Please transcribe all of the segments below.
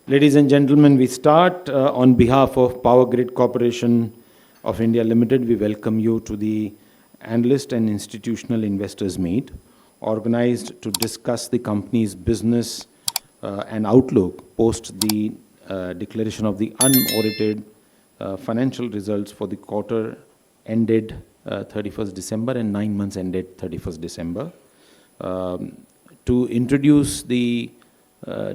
Ladies and gentlemen, we start on behalf of Power Grid Corporation of India Limited. We welcome you to the Analyst and Institutional Investors Meet, organized to discuss the company's business and outlook post the declaration of the unaudited financial results for the quarter ended 31st December and 9 months ended 31st December. To introduce the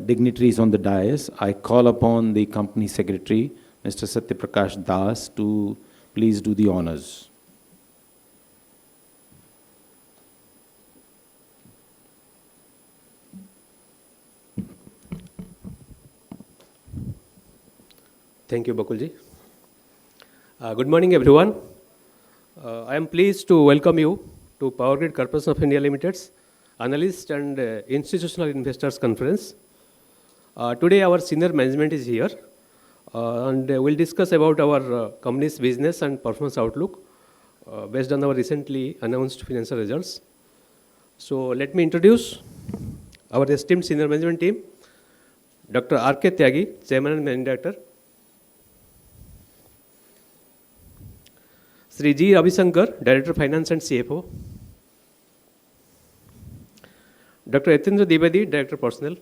dignitaries on the dais, I call upon the company secretary, Mr. Satyaprakash Das, to please do the honors. Thank you, Bakulji. Good morning, everyone. I am pleased to welcome you to Power Grid Corporation of India Limited's Analyst and Institutional Investors Conference. Today, our senior management is here, and we'll discuss about our company's business and performance outlook based on our recently announced financial results. So, let me introduce our esteemed senior management team: Dr. R.K. Tyagi, Chairman and Managing Director; Sri G. Ravishankar, Director of Finance and CFO; Dr. Yatindra Dwivedi, Director of Personnel;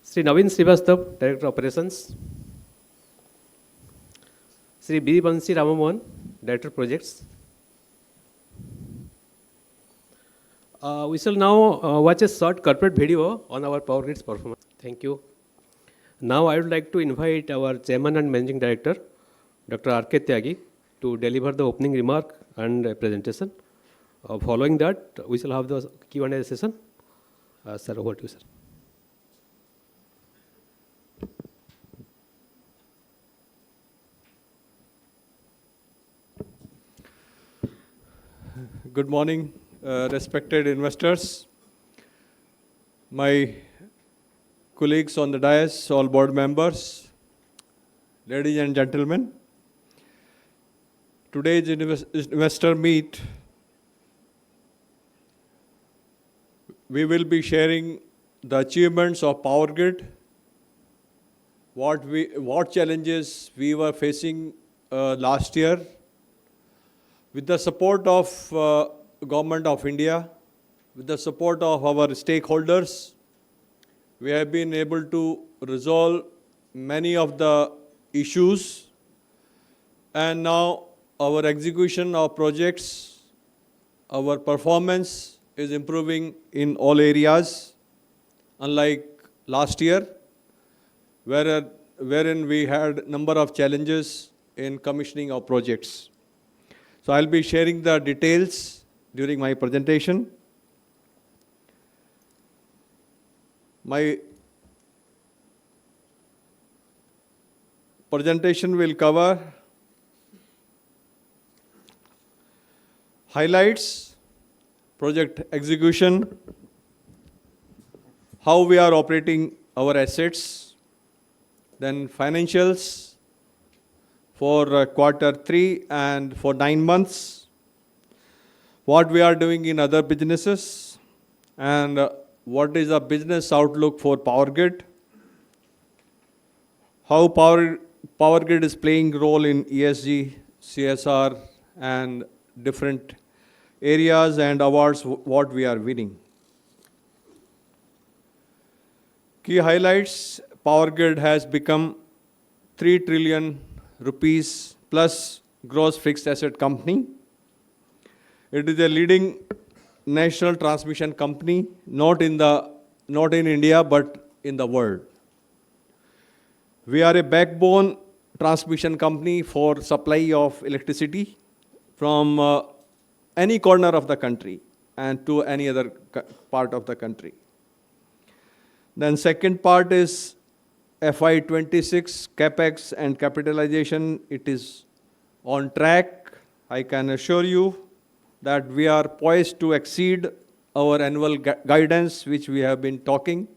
Sri Naveen Srivastav, Director of Operations; Sri B. Bansi Ramamohan, Director of Projects. We shall now watch a short corporate video on our Power Grid's performance. Thank you. Now I would like to invite our Chairman and Managing Director, Dr. R.K. Tyagi, to deliver the opening remark and presentation. Following that, we shall have the Q&A session. Sir, over to you, sir. Good morning, respected investors, my colleagues on the dais, all board members, ladies and gentlemen. Today's investor meet, we will be sharing the achievements of Power Grid, what challenges we were facing last year. With the support of Government of India, with the support of our stakeholders, we have been able to resolve many of the issues, and now our execution of projects, our performance is improving in all areas, unlike last year, wherein we had number of challenges in commissioning of projects. So I'll be sharing the details during my presentation. My presentation will cover highlights, project execution, how we are operating our assets, then financials for Q3 and for 9 months, what we are doing in other businesses, and what is the business outlook for Power Grid, how Power Grid is playing role in ESG, CSR, and different areas and awards what we are winning. Key highlights: Power Grid has become 3 trillion rupees plus gross fixed asset company. It is a leading national transmission company, not in India but in the world. We are a backbone transmission company for supply of electricity from any corner of the country and to any other part of the country. Then second part is FY26 capex and capitalization. It is on track. I can assure you that we are poised to exceed our annual guidance which we have been talking.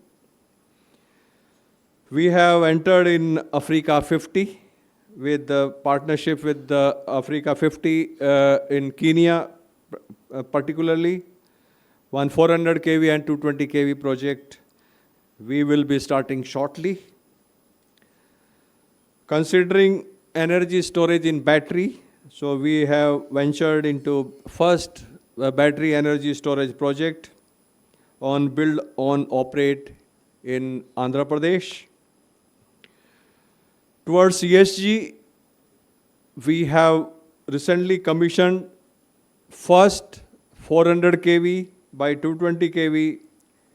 We have entered in Africa 50 with the partnership with the Africa 50 in Kenya particularly, one 400 kV and 220 kV project We will be starting shortly. Considering energy storage in battery, so we have ventured into first battery energy storage project on build, on operate in Andhra Pradesh. Towards ESG, we have recently commissioned first 400 kV by 220 kV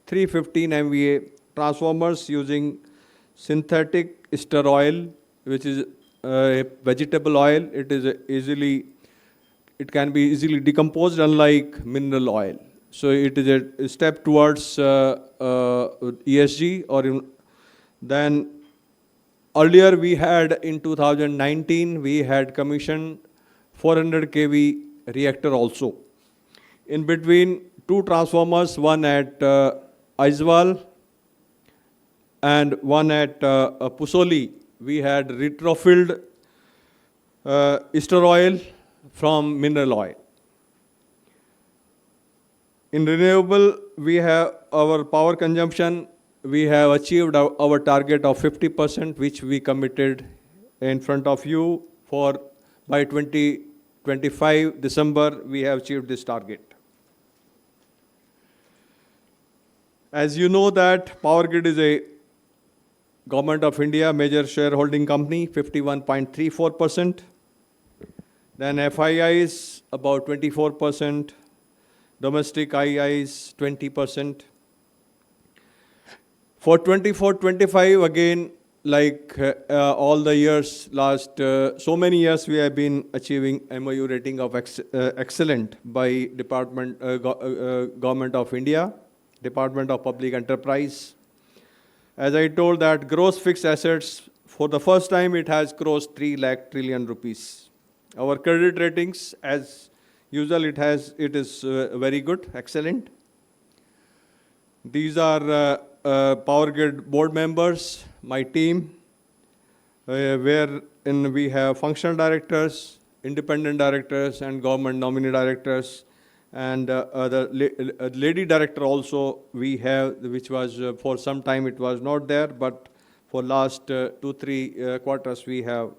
315 MVA transformers using synthetic ester oil, which is a vegetable oil. It can be easily decomposed, unlike mineral oil. So it is a step towards ESG. Then earlier we had in 2019 we had commissioned 400 kV reactor also. In between, two transformers, one at Aizwal and one at Pusoli, we had retrofilled ester oil from mineral oil. In renewable, we have our power consumption, we have achieved our target of 50%, which we committed in front of you for by 2025 December, we have achieved this target. As you know that Power Grid is a Government of India major shareholding company, 51.34%. Then FII is about 24%. Domestic II is 20%. For 24-25, again, like all the years, last so many years, we have been achieving MOU rating of excellent by Government of India, Department of Public Enterprise. As I told that gross fixed assets, for the first time, it has crossed 3 lakh trillion rupees. Our credit ratings, as usual, it is very good, excellent. These are Power Grid board members, my team, wherein we have functional directors, independent directors, and government nominee directors. And the lady director also we have, which was for some time it was not there, but for last 2-3 quarters we have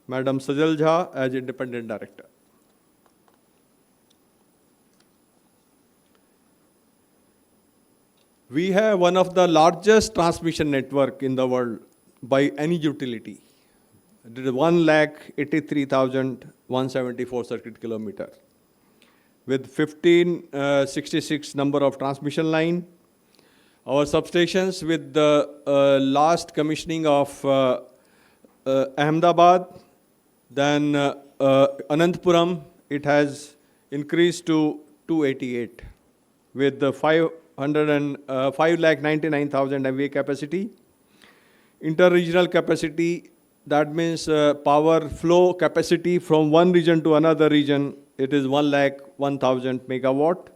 Madam Sajal Jha as independent director. We have one of the largest transmission network in the world by any utility. It is 1,83,174 circuit kilometer, with 1566 number of transmission line. Our substations, with the last commissioning of Ahmedabad, then Anantpuram, it has increased to 288 with the 5,99,000 MVA capacity. Inter-regional capacity, that means power flow capacity from one region to another region, it is 1,01,000 megawatt.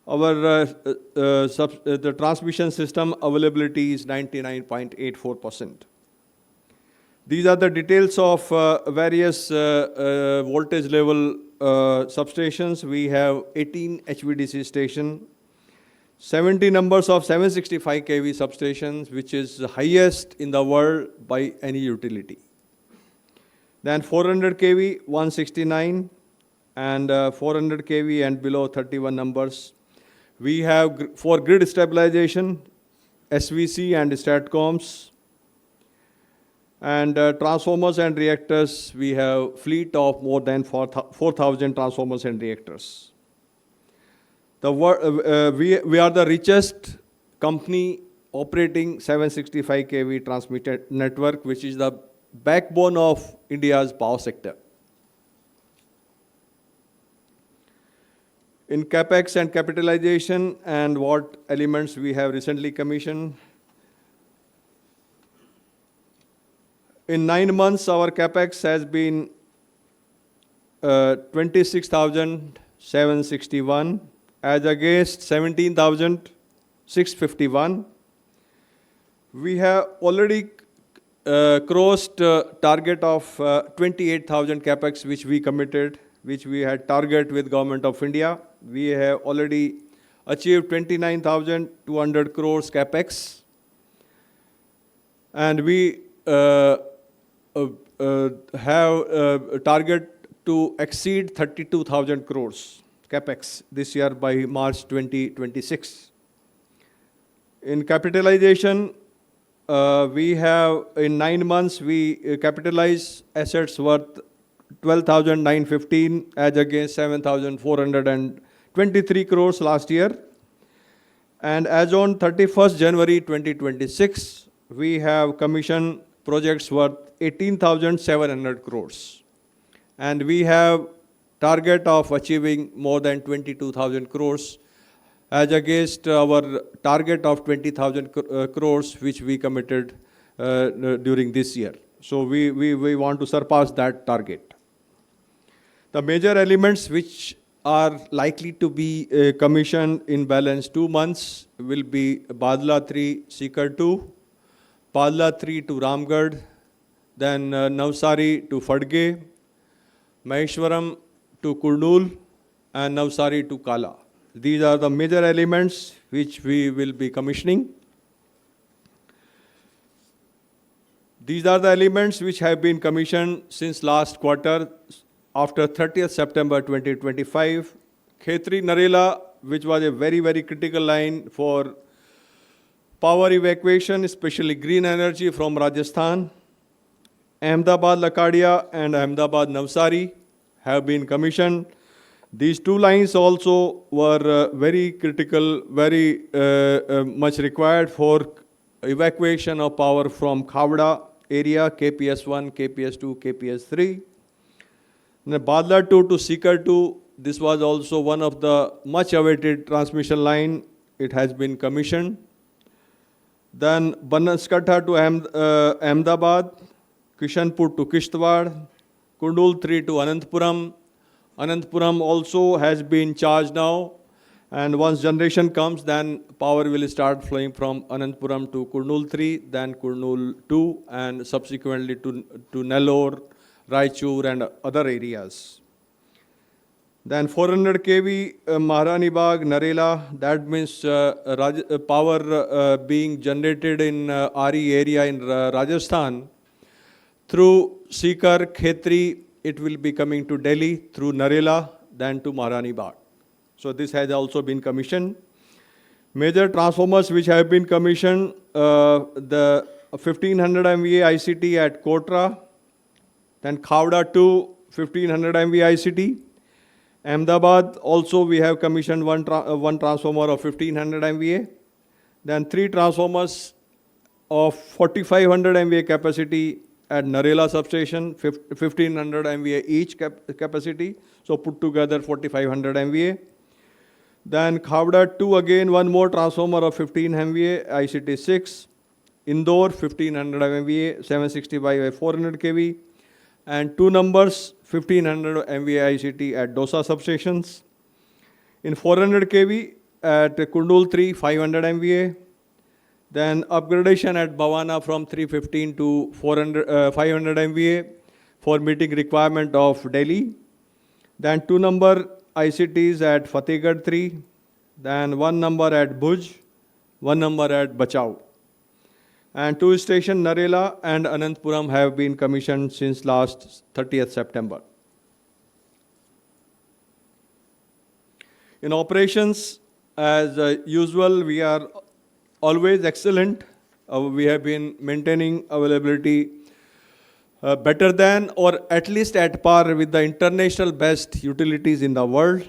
Our the transmission system availability is 99.84%. These are the details of various voltage level substations. We have 18 HVDC stations, 70 numbers of 765 kV substations, which is the highest in the world by any utility. Then 400 kV, 169, and 400 kV and below 31 numbers. We have for grid stabilization, SVC and STATCOMs. And transformers and reactors, we have fleet of more than 4,000 transformers and reactors. We are the richest company operating 765 kV transmitted network, which is the backbone of India's power sector. In capex and capitalization and what elements we have recently commissioned. In 9 months, our capex has been 26,761 as against 17,651. We have already crossed target of 28,000 capex, which we committed, which we had target with Government of India. We have already achieved 29,200 crores capex. And we have a target to exceed 32,000 crores capex this year by March 2026. In capitalization, we have in 9 months we capitalize assets worth 12,915 as against 7,423 crores last year. And as on 31st January 2026, we have commissioned projects worth 18,700 crores. And we have target of achieving more than 22,000 crores as against our target of 20,000 crores which we committed during this year. So we want to surpass that target. The major elements which are likely to be commissioned in balance 2 months will be Badla 3, Sikar 2, Badla 3 to Ramgarh, then Navsari to Fadge, Maheshwaram to Kurnool, and Navsari to Kala. These are the major elements which we will be commissioning. These are the elements which have been commissioned since last quarter. After 30th September 2025, Khetri Narela, which was a very, very critical line for power evacuation, especially green energy from Rajasthan, Ahmedabad Lakadia and Ahmedabad Navsari have been commissioned. These 2 lines also were very critical, very much required for evacuation of power from Khavda area, KPS1, KPS2, KPS3. Badla 2 to Sikar 2, this was also one of the much awaited transmission line. It has been commissioned. Then Banaskantha to Ahmedabad, Kishanpur to Kishtwar, Kurnool 3 to Anantpuram. Anantpuram also has been charged now, and once generation comes, then power will start flowing from Anantpuram to Kurnool 3, then Kurnool 2, and subsequently to Nellore, Raichur and other areas. Then 400 kV Maharani Bagh, Narela, that means power being generated in RE area in Rajasthan. Through Sikar, Khetri, it will be coming to Delhi through Narela, then to Maharani Bagh. So this has also been commissioned. Major transformers which have been commissioned, the 1500 MVA ICT at Kotra, then Khavda 2, 1500 MVA ICT. Ahmedabad also we have commissioned one transformer of 1500 MVA. Then 3 transformers of 4500 MVA capacity at Narela substation, 1500 MVA each capacity. So put together 4500 MVA. Then Khavda 2 again, one more transformer of 15 MVA, ICT 6. Indore 1500 MVA, 765 by 400 kV. And 2 numbers, 1500 MVA ICT at Dosa substations. In 400 kV at Kurnool 3, 500 MVA. Then upgradation at Bhavana from 315 to 500 MVA for meeting requirement of Delhi. Then 2 number ICTs at Fatehgarh 3. Then 1 number at Bhuj, 1 number at Bachau. And 2 stations, Narela and Anantpuram, have been commissioned since last 30th September. In operations, as usual, we are always excellent. We have been maintaining availability better than or at least at par with the international best utilities in the world.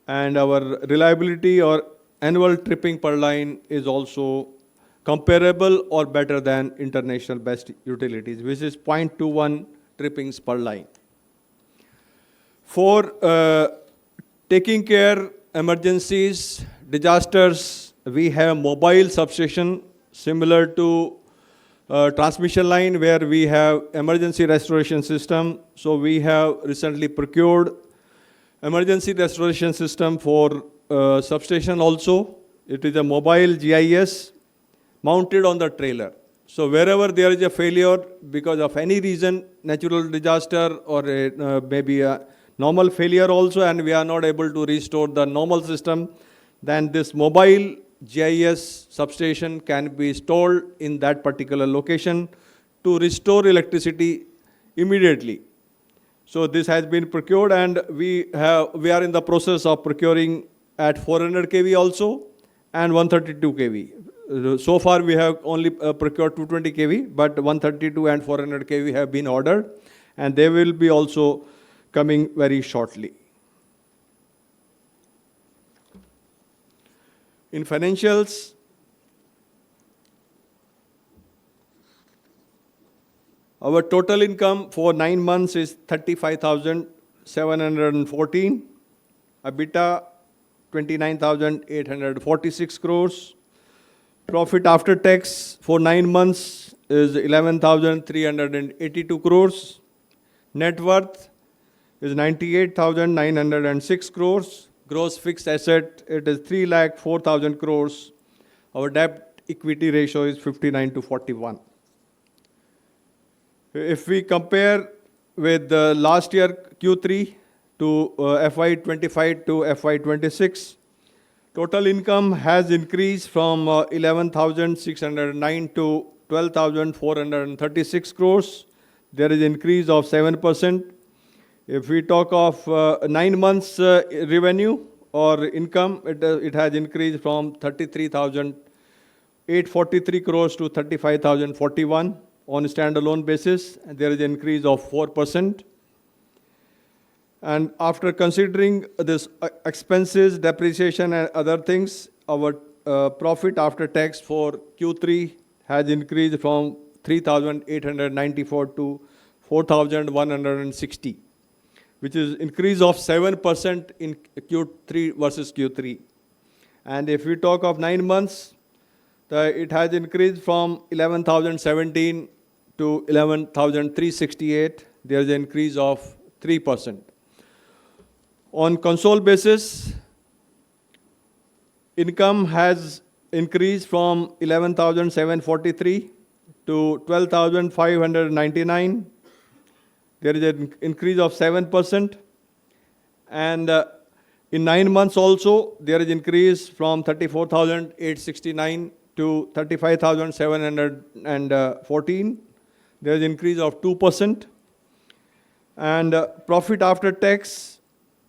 And our reliability or annual tripping per line is also comparable or better than international best utilities, which is 0.21 trippings per line. For taking care emergencies, disasters, we have mobile substation similar to transmission line where we have emergency restoration system. So we have recently procured emergency restoration system for substation also. It is a mobile GIS mounted on the trailer. So wherever there is a failure because of any reason, natural disaster or maybe a normal failure also, and we are not able to restore the normal system, then this mobile GIS substation can be installed in that particular location to restore electricity immediately. So this has been procured, and we are in the process of procuring at 400 kV also and 132 kV. So far we have only procured 220 kV, but 132 and 400 kV have been ordered, and they will be also coming very shortly. In financials, our total income for 9 months is 35,714. EBITDA 29,846 crores. Profit after tax for 9 months is 11,382 crores. Net worth is 98,906 crores. Gross fixed asset, it is 3,04,000 crores. Our debt equity ratio is 59:41. If we compare with last year Q3 to FY25 to FY26, total income has increased from 11,609 to 12,436 crores. There is an increase of 7%. If we talk of 9 months revenue or income, it has increased from 33,843 crores to 35,041 on a standalone basis. And there is an increase of 4%. And after considering this expenses, depreciation and other things, our profit after tax for Q3 has increased from 3,894 to 4,160. Which is increase of 7% in Q3 versus Q3. And if we talk of 9 months, it has increased from 11,017 to 11,368. There is an increase of 3%. On Concall basis, income has increased from 11,743 to 12,599. There is an increase of 7%. And in 9 months also, there is increase from 34,869 to 35,714. There is increase of 2%. And profit after tax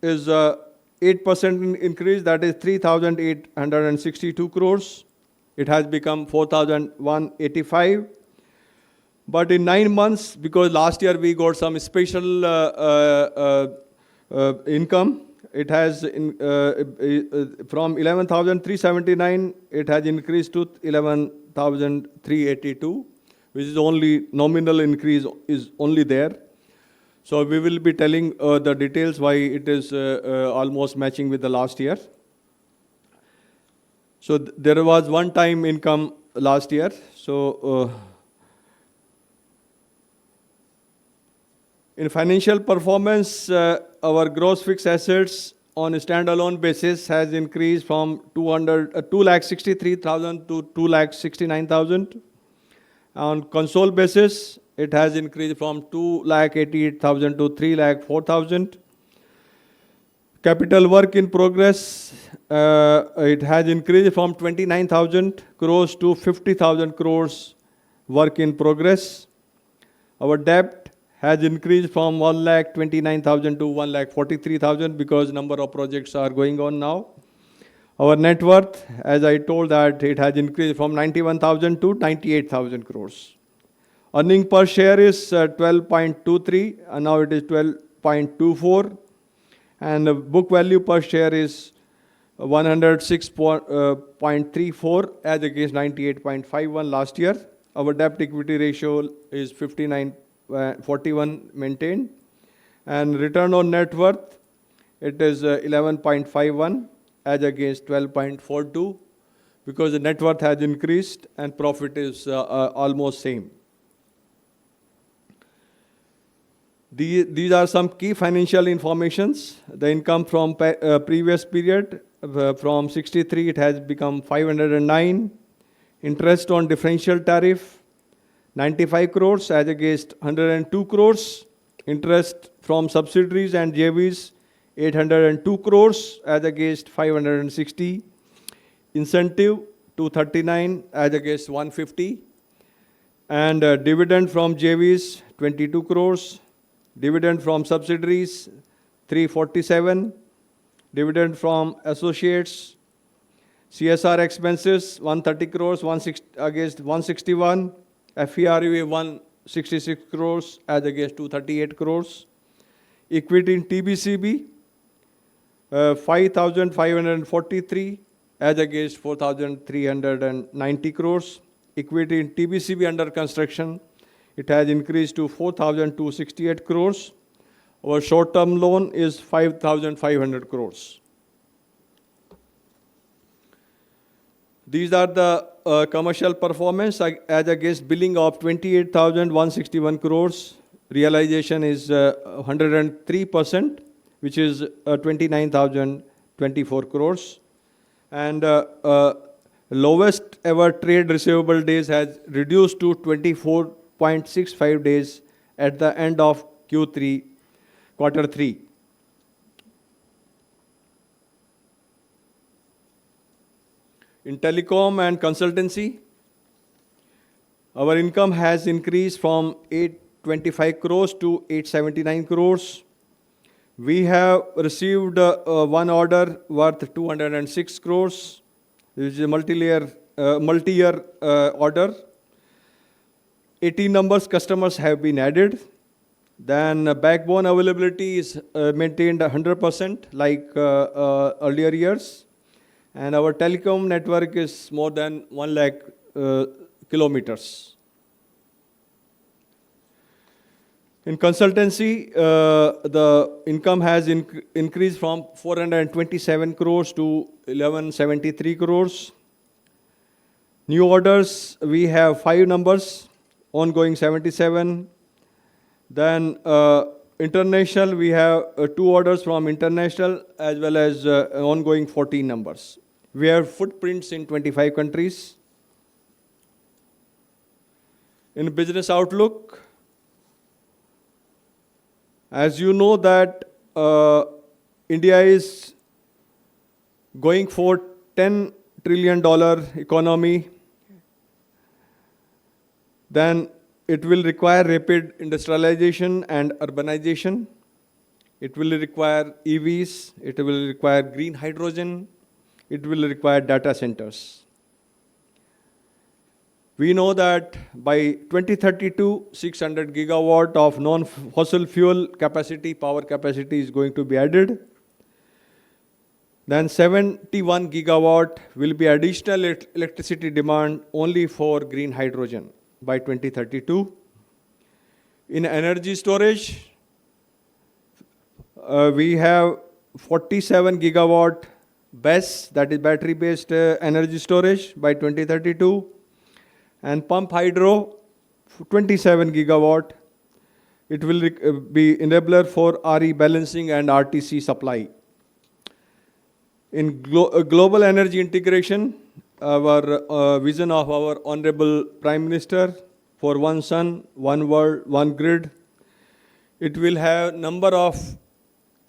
is 8% increase, that is 3,862 crores. It has become 4,185. But in 9 months, because last year we got some special income, it has from 11,379, it has increased to 11,382, which is only nominal increase is only there. So we will be telling the details why it is almost matching with the last year. So there was one-time income last year. So in financial performance, our gross fixed assets on a standalone basis has increased from 2,63,000 to 2,69,000. On Concall basis, it has increased from 2,88,000 to 3,04,000. Capital work in progress, it has increased from 29,000 crores to 50,000 crores work in progress. Our debt has increased from 1,29,000 to 1,43,000 because number of projects are going on now. Our net worth, as I told that, it has increased from 91,000 to 98,000 crores. Earning per share is 12.23 and now it is 12.24. And the book value per share is 106.34 as against 98.51 last year. Our debt equity ratio is 59:41 maintained. And return on net worth, it is 11.51 as against 12.42 because the net worth has increased and profit is almost same. These are some key financial informations. The income from previous period, from 63 it has become 509. Interest on differential tariff, 95 crores as against 102 crores. Interest from subsidiaries and JVs, 802 crores as against 560. incentive 239 as against 150, and dividend from JVs 22 crores, dividend from subsidiaries 347, dividend from associates, CSR expenses 130 crores, 16 against 161, FERV 166 crores as against 238 crores, equity in TBCB 5,543 as against 4,390 crores. Equity in TBCB under construction, it has increased to 4,268 crores. Our short-term loan is 5,500 crores. These are the commercial performance as against billing of 28,161 crores. Realization is 103%, which is 29,024 crores. And lowest ever trade receivable days has reduced to 24.65 days at the end of quarter 3. In telecom and consultancy, our income has increased from 825 crores to 879 crores. We have received one order worth 206 crores, which is a multi-year order. 18 numbers customers have been added. Then backbone availability is maintained 100% like earlier years. And our telecom network is more than 1 lakh kilometers. In consultancy, the income has increased from 427 crores to 1173 crores. New orders, we have 5 numbers, ongoing 77. Then international, we have 2 orders from international as well as ongoing 14 numbers. We have footprints in 25 countries. In business outlook, as you know that India is going for $10 trillion economy, then it will require rapid industrialization and urbanization. It will require EVs, it will require green hydrogen, it will require data centers. We know that by 2032, 600 gigawatt of non-fossil fuel capacity, power capacity is going to be added. Then 71 gigawatt will be additional electricity demand only for green hydrogen by 2032. In energy storage, we have 47 gigawatt BESS, that is battery-based energy storage by 2032. And pump hydro, 27 gigawatt. It will be enabler for RE balancing and RTC supply. In global energy integration, our vision of our Honorable Prime Minister for one sun, one world, one grid. It will have number of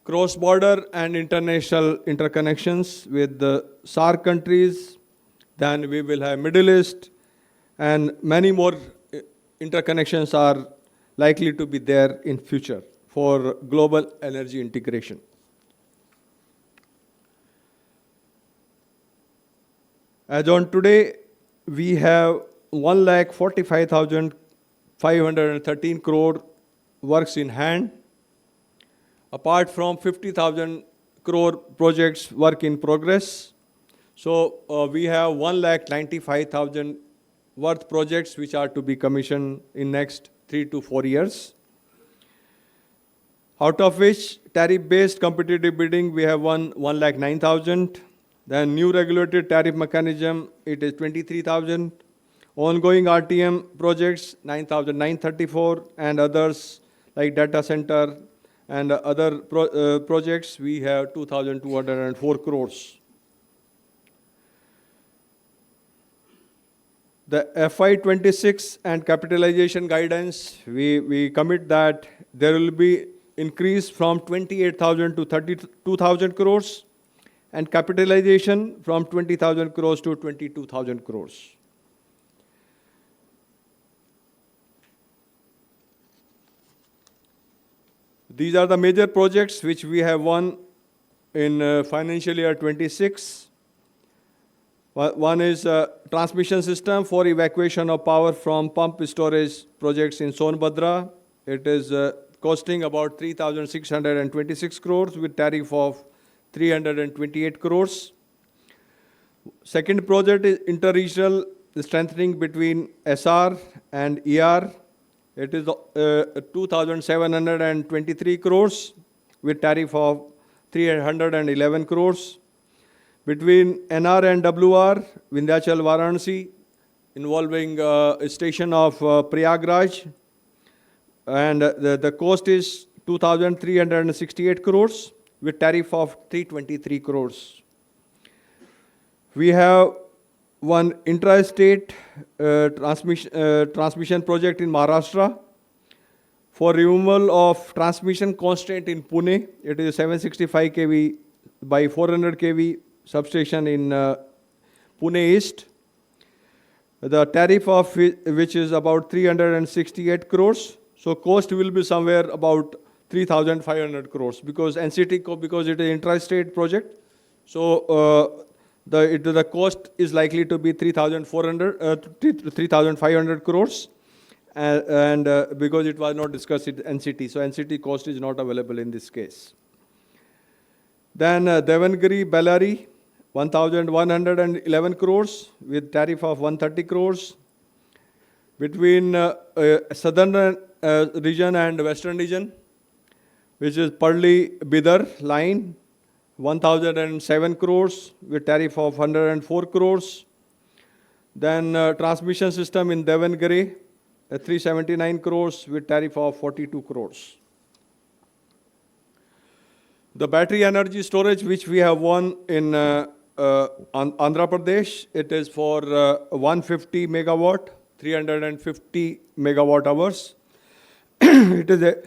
cross-border and international interconnections with the SAARC countries. Then we will have Middle East, and many more interconnections are likely to be there in future for global energy integration. As on today, we have 1,45,513 crore works in hand, apart from 50,000 crore projects work in progress. So we have 1,95,000 worth projects which are to be commissioned in next 3 to 4 years. Out of which tariff-based competitive bidding we have 1,09,000. Then new regulated tariff mechanism, it is 23,000. Ongoing RTM projects 9,934, and others like data center and other projects we have 2,204 crores. The FY26 and capitalization guidance, we commit that there will be increase from 28,000 to 32,000 crores. and capitalization from 20,000 crores to 22,000 crores. These are the major projects which we have won in financial year 26. One is transmission system for evacuation of power from pump storage projects in Sonbhadra. It is costing about 3,626 crores with tariff of 328 crores. Second project is interregional strengthening between SR and ER. It is 2,723 crores with tariff of 311 crores. Between NR and WR, Vindhyachal Varanasi, involving a station of Prayagraj, and the cost is 2,368 crores with tariff of 323 crores. We have one intra-state transmission project in Maharashtra for removal of transmission constraint in Pune. It is 765 kV by 400 kV substation in Pune East. The tariff of which is about 368 crores. So cost will be somewhere about 3,500 crores because NCT, because it is an intra-state project. So the cost is likely to be 3,500 crores. And because it was not discussed in NCT. So NCT cost is not available in this case. Then Devangiri, Bellary, 1,111 crores with tariff of 130 crores. Between southern region and western region, which is Parli-Bidar line, 1,007 crores with tariff of 104 crores. Then transmission system in Devangiri, 379 crores with tariff of 42 crores. The battery energy storage which we have won in Andhra Pradesh, it is for 150 megawatt, 350 megawatt hours. It is a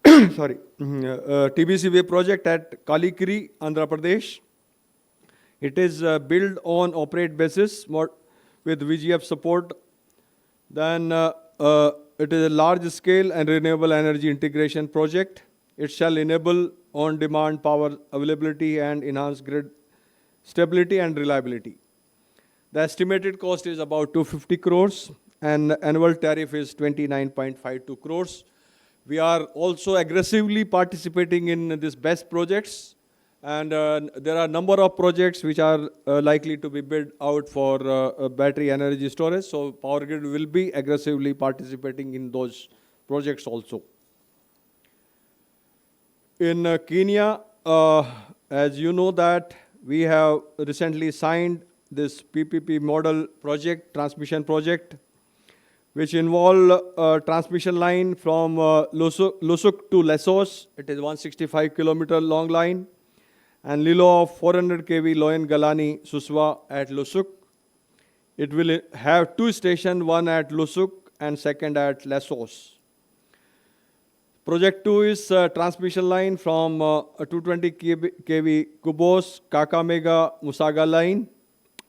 TBCB project at Kalikiri, Andhra Pradesh. It is built on operate basis with VGF support. Then it is a large scale and renewable energy integration project. It shall enable on-demand power availability and enhance grid stability and reliability. The estimated cost is about 250 crores and annual tariff is 29.52 crores. We are also aggressively participating in these BEST projects, and there are a number of projects which are likely to be bid out for battery energy storage. So Power Grid will be aggressively participating in those projects also. In Kenya, as you know that we have recently signed this PPP model project, transmission project, which involve a transmission line from Lusuk to Lesos. It is 165 kilometer long line, and Lilo of 400 kV Loyan Galani Suswa at Lusuk. It will have two stations, one at Lusuk and second at Lesos. Project 2 is transmission line from 220 kV Kubos, Kakamega, Musaga line,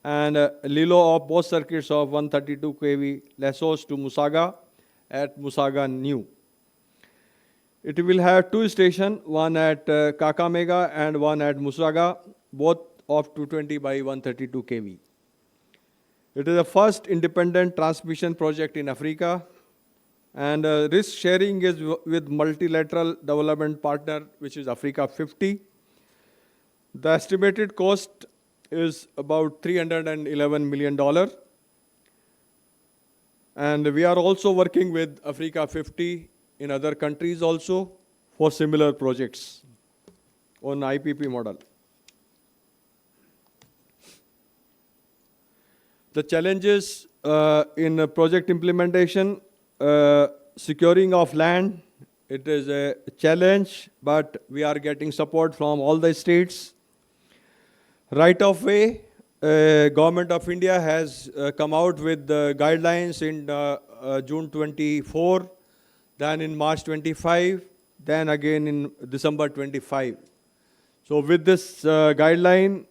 and Lilo of both circuits of 132 kV Lesos to Musaga at Musaga New. It will have two stations, one at Kakamega and one at Musaga, both of 220 by 132 kV. It is the first independent transmission project in Africa, and risk sharing is with multilateral development partner, which is Africa 50. The estimated cost is about $311 million. And we are also working with Africa 50 in other countries also for similar projects on IPP model. The challenges in project implementation, securing of land, it is a challenge, but we are getting support from all the states. Right of way, Government of India has come out with the guidelines in June 24, then in March 25, then again in December 25. So with this guideline,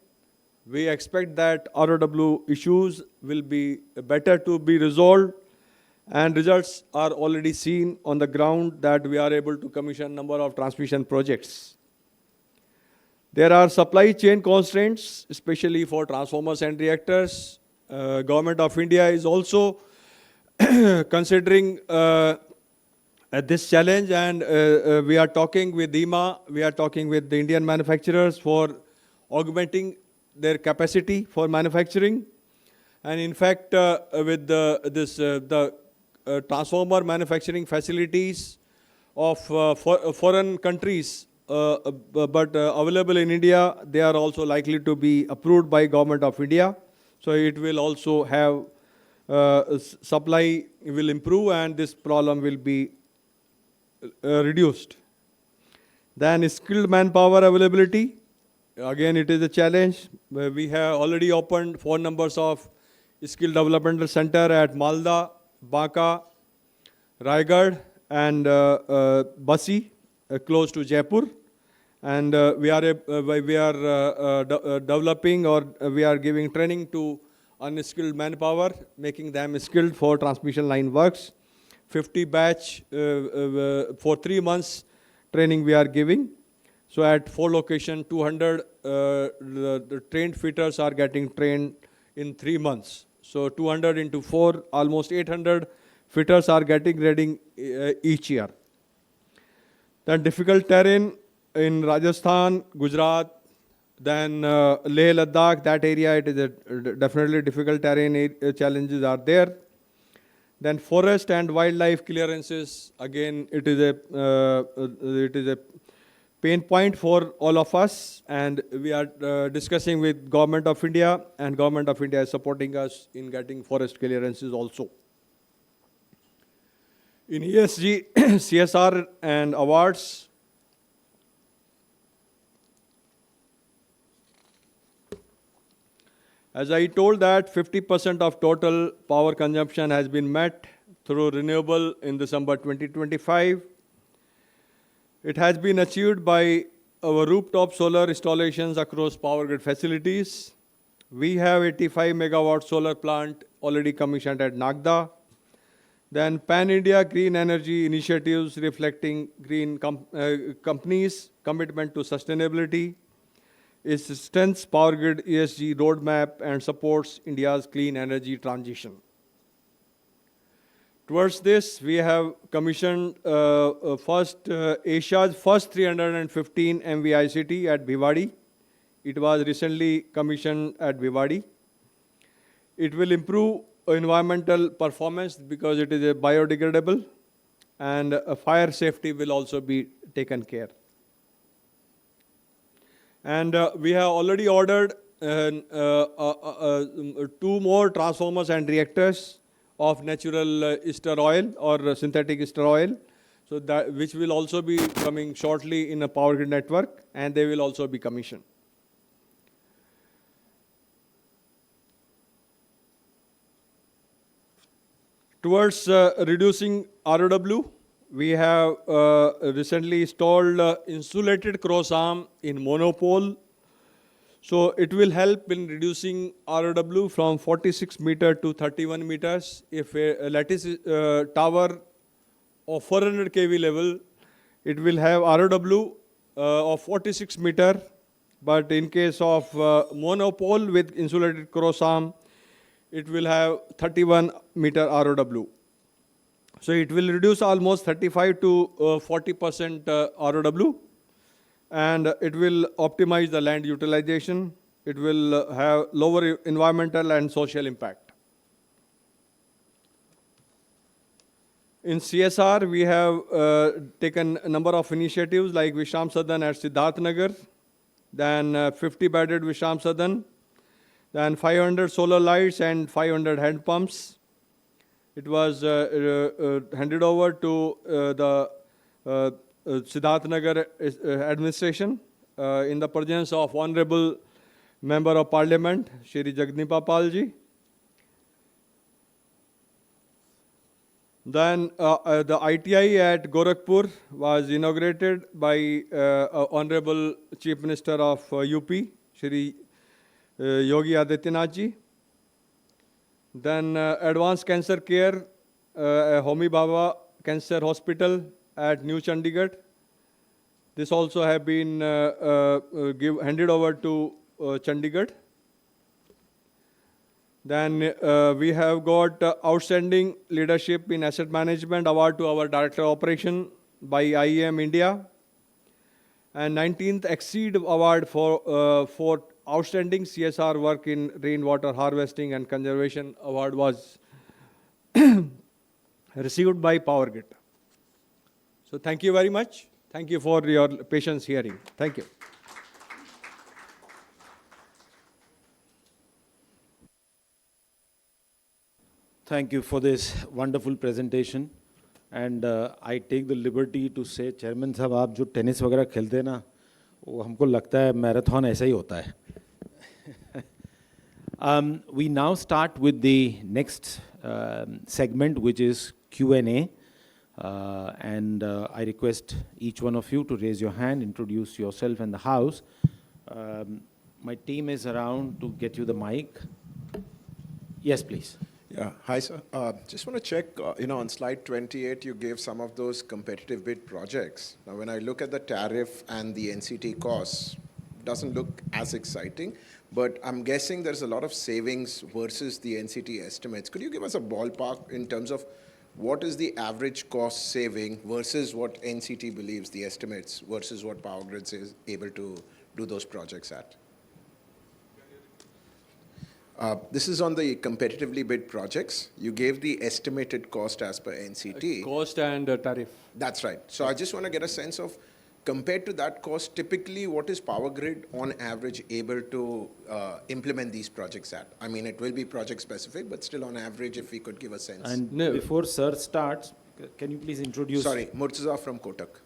we expect that ROW issues will be better to be resolved, and results are already seen on the ground that we are able to commission number of transmission projects. There are supply chain constraints, especially for transformers and reactors. Government of India is also considering this challenge, and we are talking with IMA, we are talking with the Indian manufacturers for augmenting their capacity for manufacturing. And in fact, with the transformer manufacturing facilities of foreign countries, but available in India, they are also likely to be approved by Government of India. So it will also have supply will improve, and this problem will be reduced. Then skilled manpower availability. Again, it is a challenge. We have already opened 4 numbers of skill developmental center at Malda, Banka, Raigad, and Basi, close to Jaipur. And we are developing, or we are giving training to unskilled manpower, making them skilled for transmission line works. 50 batch for 3 months training we are giving. So at 4 locations, 200 the trained fitters are getting trained in 3 months. So 200 into 4, almost 800 fitters are getting ready each year. Then difficult terrain in Rajasthan, Gujarat, then Leh Ladakh, that area, it is a definitely difficult terrain, challenges are there. Then forest and wildlife clearances, again, it is a pain point for all of us, and we are discussing with Government of India, and Government of India is supporting us in getting forest clearances also. In ESG, CSR and awards, as I told that 50% of total power consumption has been met through renewable in December 2025. It has been achieved by our rooftop solar installations across power grid facilities. We have 85 megawatt solar plant already commissioned at Nagda. Then Pan-India Green Energy initiatives reflecting green companies' commitment to sustainability. It strengthens power grid ESG roadmap and supports India's clean energy transition. Towards this, we have commissioned Asia's first 315 MV ICT at Bhiwadi. It was recently commissioned at Bhiwadi. It will improve environmental performance because it is a biodegradable, and fire safety will also be taken care. And we have already ordered 2 more transformers and reactors of natural ester oil or synthetic ester oil, so that which will also be coming shortly in a power grid network, and they will also be commissioned. Towards reducing ROW, we have recently installed insulated cross arm in monopole. So it will help in reducing ROW from 46 meter to 31 meters. If a lattice tower of 400 kV level, it will have ROW of 46 meter. But in case of monopole with insulated cross arm, it will have 31 meter ROW. So it will reduce almost 35 to 40% ROW, and it will optimize the land utilization. It will have lower environmental and social impact. In CSR, we have taken a number of initiatives like Vishram Sadan at Siddharth Nagar, then 50 bedded Vishram Sadan, then 500 solar lights and 500 hand pumps. It was handed over to the Siddharth Nagar administration in the presence of Honorable Member of Parliament, Shri Jagnipa Palji. Then the ITI at Gorakhpur was inaugurated by Honorable Chief Minister of UP, Shri Yogi Adityanath ji. Then Advanced Cancer Care, Homi Baba Cancer Hospital at New Chandigarh. This also have been handed over to Chandigarh. Then we have got Outstanding Leadership in Asset Management Award to our Director of Operation by IEM India. And 19th Exceed Award for Outstanding CSR Work in Rainwater Harvesting and Conservation Award was received by PowerGrid. So thank you very much. Thank you for your patience hearing. Thank you. Thank you for this wonderful presentation. And I take the liberty to say, Chairman साहब, आप जो tennis वगैरह खेलते हैं ना, वो हमको लगता है मैराथन ऐसा ही होता है. We now start with the next segment, which is Q&A. And I request each one of you to raise your hand, introduce yourself and the house. My team is around to get you the mic. Yes, please. Yeah, hi sir. Just want to check, on slide 28, you gave some of those competitive bid projects. Now, when I look at the tariff and the NCT costs, doesn't look as exciting, but I'm guessing there's a lot of savings versus the NCT estimates. Could you give us a ballpark in terms of what is the average cost saving versus what NCT believes, the estimates, versus what PowerGrid is able to do those projects at? This is on the competitively bid projects. You gave the estimated cost as per NCT. Cost and tariff. That's right. So I just want to get a sense of, compared to that cost, typically what is PowerGrid on average able to implement these projects at? I mean, it will be project specific, but still on average, if we could give a sense. And before sir starts, can you please introduce? Sorry, Murtaza from Kotak.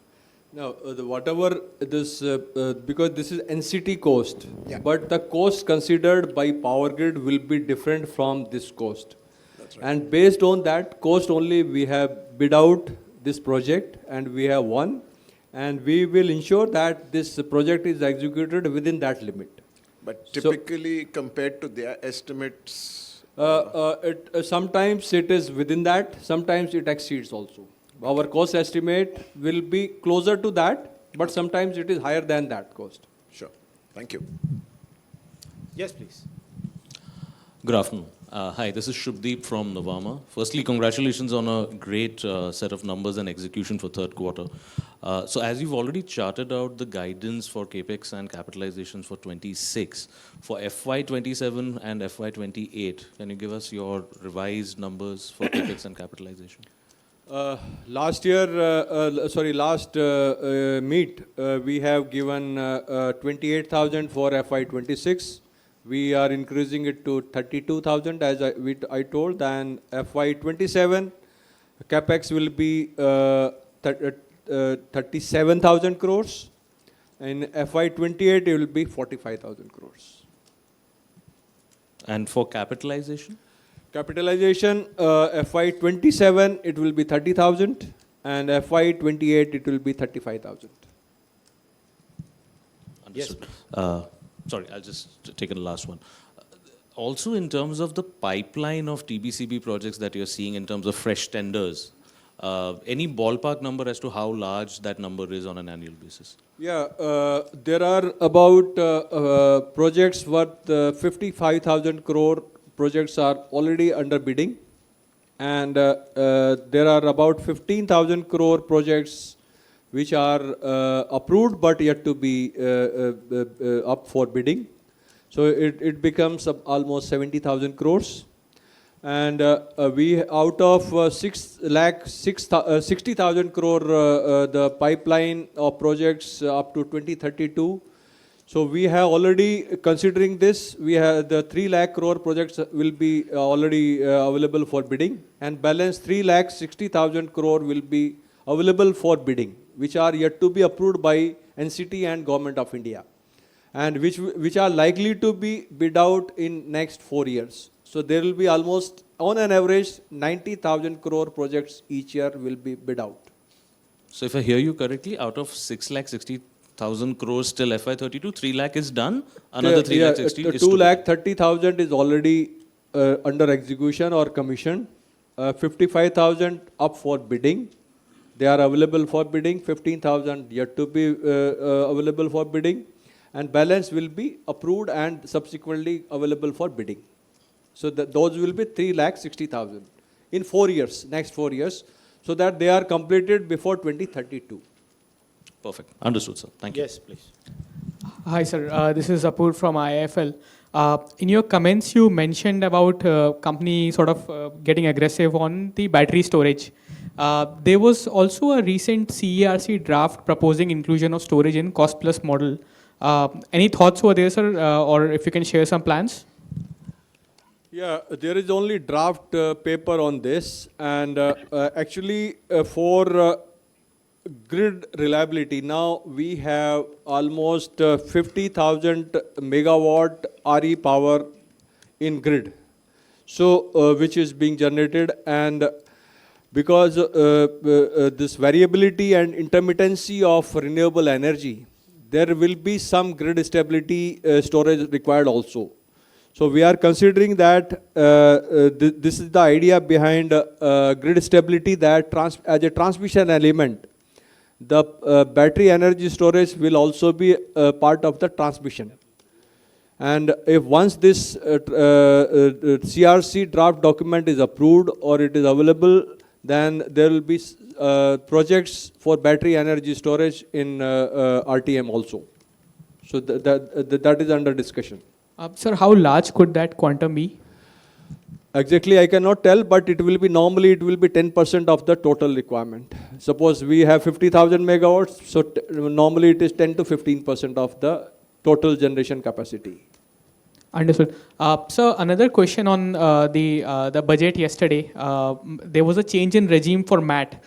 Now, whatever this, because this is NCT cost, Yeah. but the cost considered by PowerGrid will be different from this cost. That's right. And based on that cost only, we have bid out this project and we have won. And we will ensure that this project is executed within that limit. But typically, compared to their estimates, Sometimes it is within that, sometimes it exceeds also. Our cost estimate will be closer to that, but sometimes it is higher than that cost. sure. Thank you. Yes, please. Good afternoon. Hi, this is Shubdeep from Navama. Firstly, congratulations on a great set of numbers and execution for third quarter. So as you've already charted out the guidance for CAPEX and capitalizations for 26, for FY27 and FY28, can you give us your revised numbers for CAPEX and capitalization? Last meet, we have given 28,000 for FY26. We are increasing it to 32,000 as I told. Then FY27, CAPEX will be 37,000 crores. In FY28, it will be 45,000 crores. And for capitalization? Capitalization, FY27, it will be 30,000, and FY28, it will be 35,000. Understood. Sorry, I'll just take the last one. Also, in terms of the pipeline of TBCB projects that you're seeing in terms of fresh tenders, any ballpark number as to how large that number is on an annual basis? Yeah, there are about projects worth 55,000 crore projects are already under bidding, and there are about 15,000 crore projects which are approved but yet to be up for bidding. So it becomes almost 70,000 crores. And we, out of 60,000 crore, the pipeline of projects up to 2032. So we have already, considering this, we have the 3 lakh crore projects will be already available for bidding, and balance 3,60,000 crore will be available for bidding, which are yet to be approved by NCT and Government of India, and which are likely to be bid out in next 4 years. So there will be almost, on an average, 90,000 crore projects each year will be bid out. So if I hear you correctly, out of 6,60,000 crores till FY32, 3 lakh is done. Another 3,60,000 is 2,30,000 is already under execution or commissioned. 55,000 up for bidding. They are available for bidding. 15,000 yet to be available for bidding. And balance will be approved and subsequently available for bidding. So those will be 3,60,000 in 4 years, next 4 years, so that they are completed before 2032. Perfect. Understood, sir. Thank you. Yes, please. Hi, sir. This is Apur from IIFL. In your comments, you mentioned about company sort of getting aggressive on the battery storage. There was also a recent CERC draft proposing inclusion of storage in cost plus model. Any thoughts over there, sir, or if you can share some plans? Yeah, there is only draft paper on this, and actually for grid reliability, now we have almost 50,000 megawatt RE power in grid, so which is being generated, and because this variability and intermittency of renewable energy, there will be some grid stability storage required also. So we are considering that this is the idea behind grid stability, that as a transmission element, the battery energy storage will also be part of the transmission. And if once this CRC draft document is approved or it is available, then there will be projects for battery energy storage in RTM also. So that is under discussion. Sir, how large could that quantum be? Exactly, I cannot tell, but it will be normally it will be 10% of the total requirement. Suppose we have 50,000 megawatts, so normally it is 10 to 15% of the total generation capacity. Understood. So another question on the budget yesterday. There was a change in regime for MAT.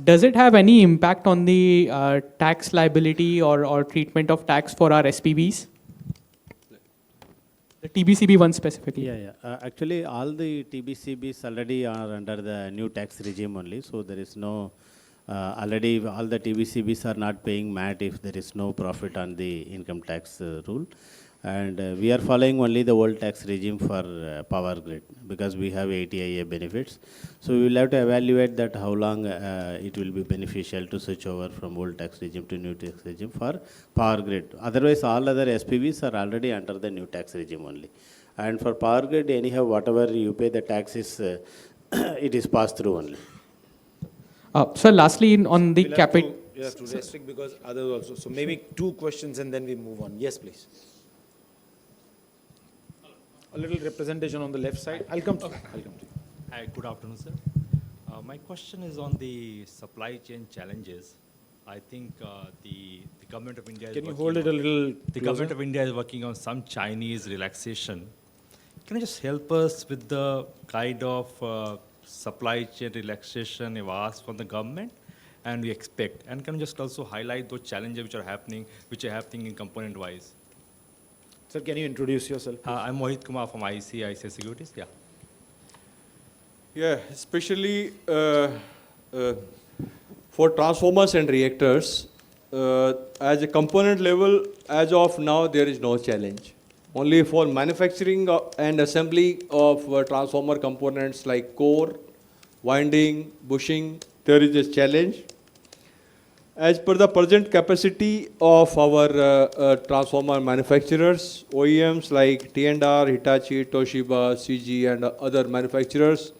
Does it have any impact on the tax liability or treatment of tax for our SPVs? The TBCB one specifically. Yeah. Actually, all the TBCBs already are under the new tax regime only. So there is no, already all the TBCBs are not paying MAT if there is no profit on the income tax rule. And we are following only the old tax regime for power grid because we have 80IA benefits. So we will have to evaluate that how long it will be beneficial to switch over from old tax regime to new tax regime for power grid. Otherwise, all other SPVs are already under the new tax regime only. And for power grid, anyhow, whatever you pay the tax is, it is passed through only. Sir, lastly, on the capital. You have to restrict because others also. So maybe 2 questions and then we move on. Yes, please. A little representation on the left side. I'll come to you. Hi, good afternoon, sir. My question is on the supply chain challenges. I think the government of India is Can you working hold it a little The closer? government of India is working on some Chinese relaxation. Can you just help us with the kind of supply chain relaxation you've asked from the government and we expect? And can you just also highlight those challenges which are happening in component-wise? Sir, can you introduce yourself? I'm Mohit Kumar from ICICI Securities. Yeah. Yeah, especially for transformers and reactors, as a component level, as of now, there is no challenge. Only for manufacturing and assembly of transformer components like core, winding, bushing, there is a challenge. As per the present capacity of our transformer manufacturers, OEMs like T&R, Hitachi, Toshiba, CG and other manufacturers,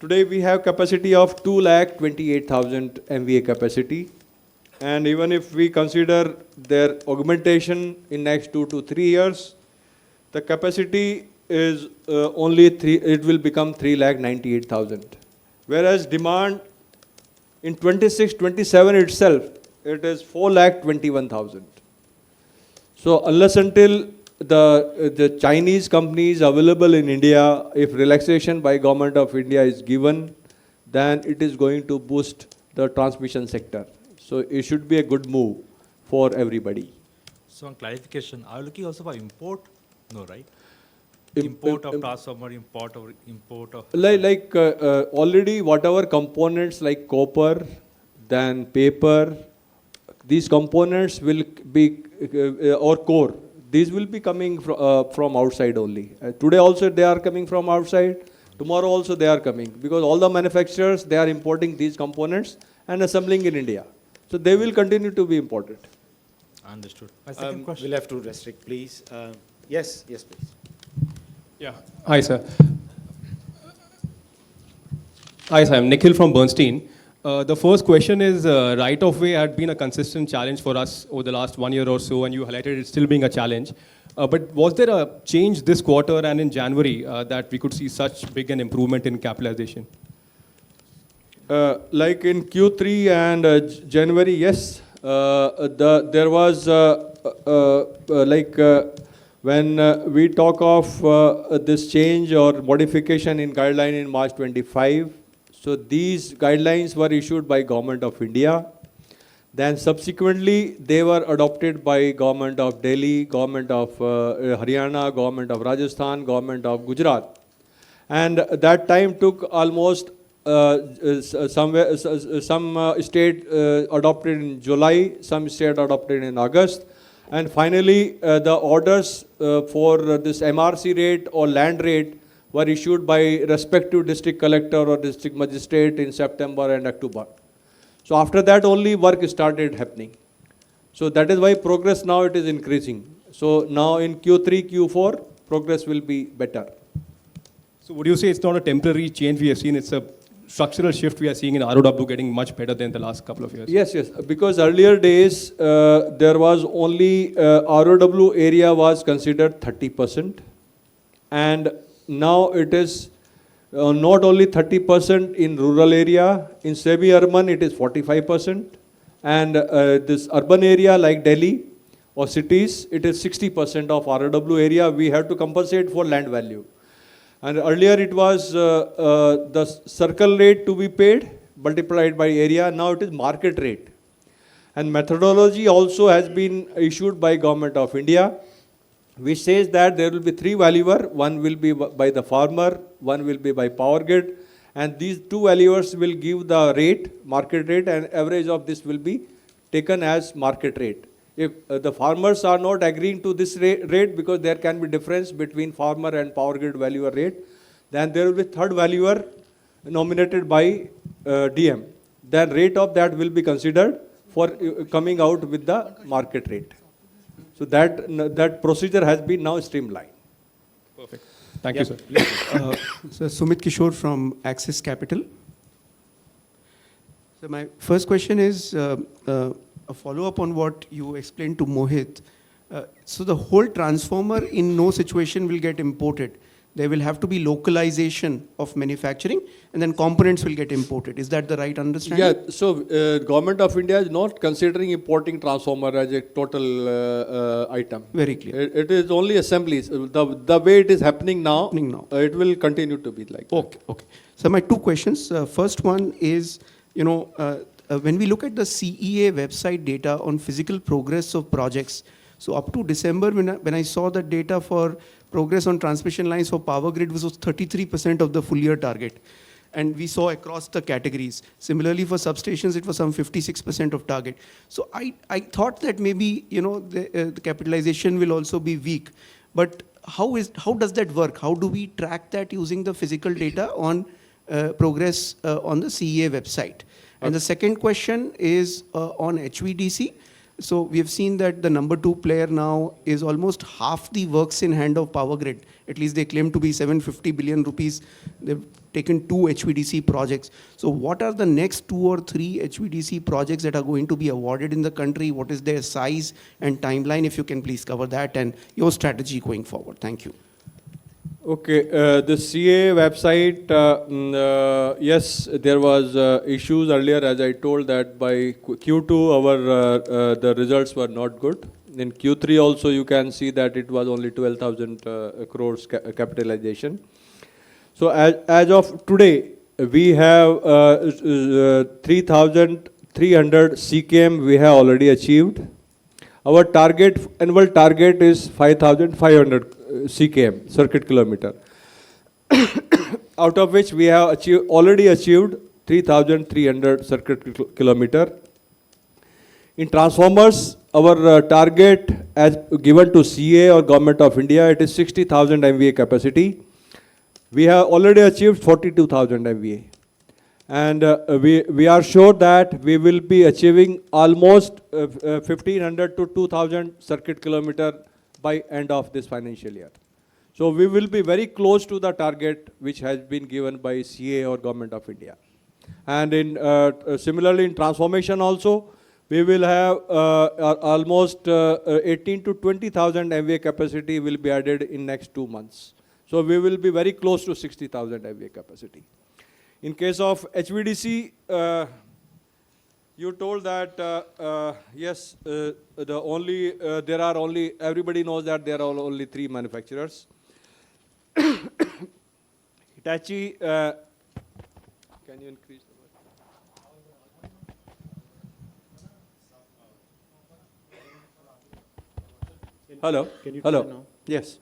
today we have capacity of 228,000 MVA capacity. And even if we consider their augmentation in next 2 to 3 years, the capacity is it will become 398,000. Whereas demand in 26-27 itself, it is 421,000. So unless until the Chinese companies available in India, if relaxation by government of India is given, then it is going to boost the transmission sector. So it should be a good move for everybody. So on clarification, are you looking also for import? No, right? import of transformer, import of. Already whatever components like copper, then paper, these components will be, or core, these will be coming from outside only. Today also they are coming from outside, tomorrow also they are coming, because all the manufacturers, they are importing these components and assembling in India. So they will continue to be imported. Understood. My second question. We'll have to restrict, please. Yes, please. Yeah. Hi, sir. Hi, sir. I'm Nikhil from Bernstein. The first question is, right of way had been a consistent challenge for us over the last 1 year or so, and you highlighted it still being a challenge. But was there a change this quarter and in January that we could see such big an improvement in capitalization? Like in Q3 and January, yes. There was when we talk of this change or modification in guideline in March 25, so these guidelines were issued by Government of India. Then subsequently, they were adopted by Government of Delhi, Government of Haryana, Government of Rajasthan, Government of Gujarat. And that time took almost some state adopted in July, some state adopted in August. And finally, the orders for this MRC rate or land rate were issued by respective district collector or district magistrate in September and October. So after that only work started happening. So that is why progress now it is increasing. So now in Q3, Q4, progress will be better. So would you say it's not a temporary change we have seen, it's a structural shift we are seeing in ROW getting much better than the last couple of years? Yes, because earlier days, there was only ROW area was considered 30%. And now it is not only 30% in rural area, in semi-urban it is 45%. And this urban area like Delhi or cities, it is 60% of ROW area we have to compensate for land value. And earlier it was the circle rate to be paid multiplied by area. Now it is market rate. And methodology also has been issued by Government of India, which says that there will be 3 valuer. One will be by the farmer, one will be by power grid. And these 2 valuers will give the rate, market rate, and average of this will be taken as market rate. If the farmers are not agreeing to this rate because there can be difference between farmer and power grid valuer rate, then there will be 3rd valuer nominated by DM. Then rate of that will be considered for coming out with the market rate. So that procedure has been now streamlined. Perfect. Thank you, sir. So Sumit Kishore from Axis Capital. So my first question is a follow-up on what you explained to Mohit. So the whole transformer in no situation will get imported. There will have to be localization of manufacturing and then components will get imported. Is that the right understanding? Yeah, so Government of India is not considering importing transformer as a total item. Very clear. It is only assemblies. The way it is happening now, it will continue to be like that. Okay. So my 2 questions. First one is, when we look at the CEA website data on physical progress of projects, so up to December, when I saw the data for progress on transmission lines for power grid was 33% of the full year target. And we saw across the categories. Similarly, for substations, it was some 56% of target. So I thought that maybe, the capitalization will also be weak. But how does that work? How do we track that using the physical data on progress on the CEA website? And the second question is on HVDC. So we have seen that the number 2 player now is almost half the works in hand of Power Grid. At least they claim to be 750 billion rupees. They've taken 2 HVDC projects. So what are the next 2 or 3 HVDC projects that are going to be awarded in the country? What is their size and timeline? If you can please cover that and your strategy going forward. Thank you. Okay, the CA website, yes, there was issues earlier, as I told that by Q2 the results were not good. In Q3 also you can see that it was only 12,000 crores capitalization. So as of today, we have 3,300 CKM we have already achieved. Our annual target is 5,500 CKM, circuit kilometer. Out of which we have already achieved 3,300 circuit kilometer. In transformers, our target as given to CA or Government of India, it is 60,000 MVA capacity. We have already achieved 42,000 MVA. And we are sure that we will be achieving almost 1,500 to 2,000 circuit kilometer by end of this financial year. So we will be very close to the target which has been given by CA or Government of India. And similarly in transformation also, we will have almost 18 to 20,000 MVA capacity will be added in next 2 months. So we will be very close to 60,000 MVA capacity. In case of HVDC, you told that yes, there are only, everybody knows that there are only 3 manufacturers. Hitachi, can you increase the volume? Hello? Hello? Yes.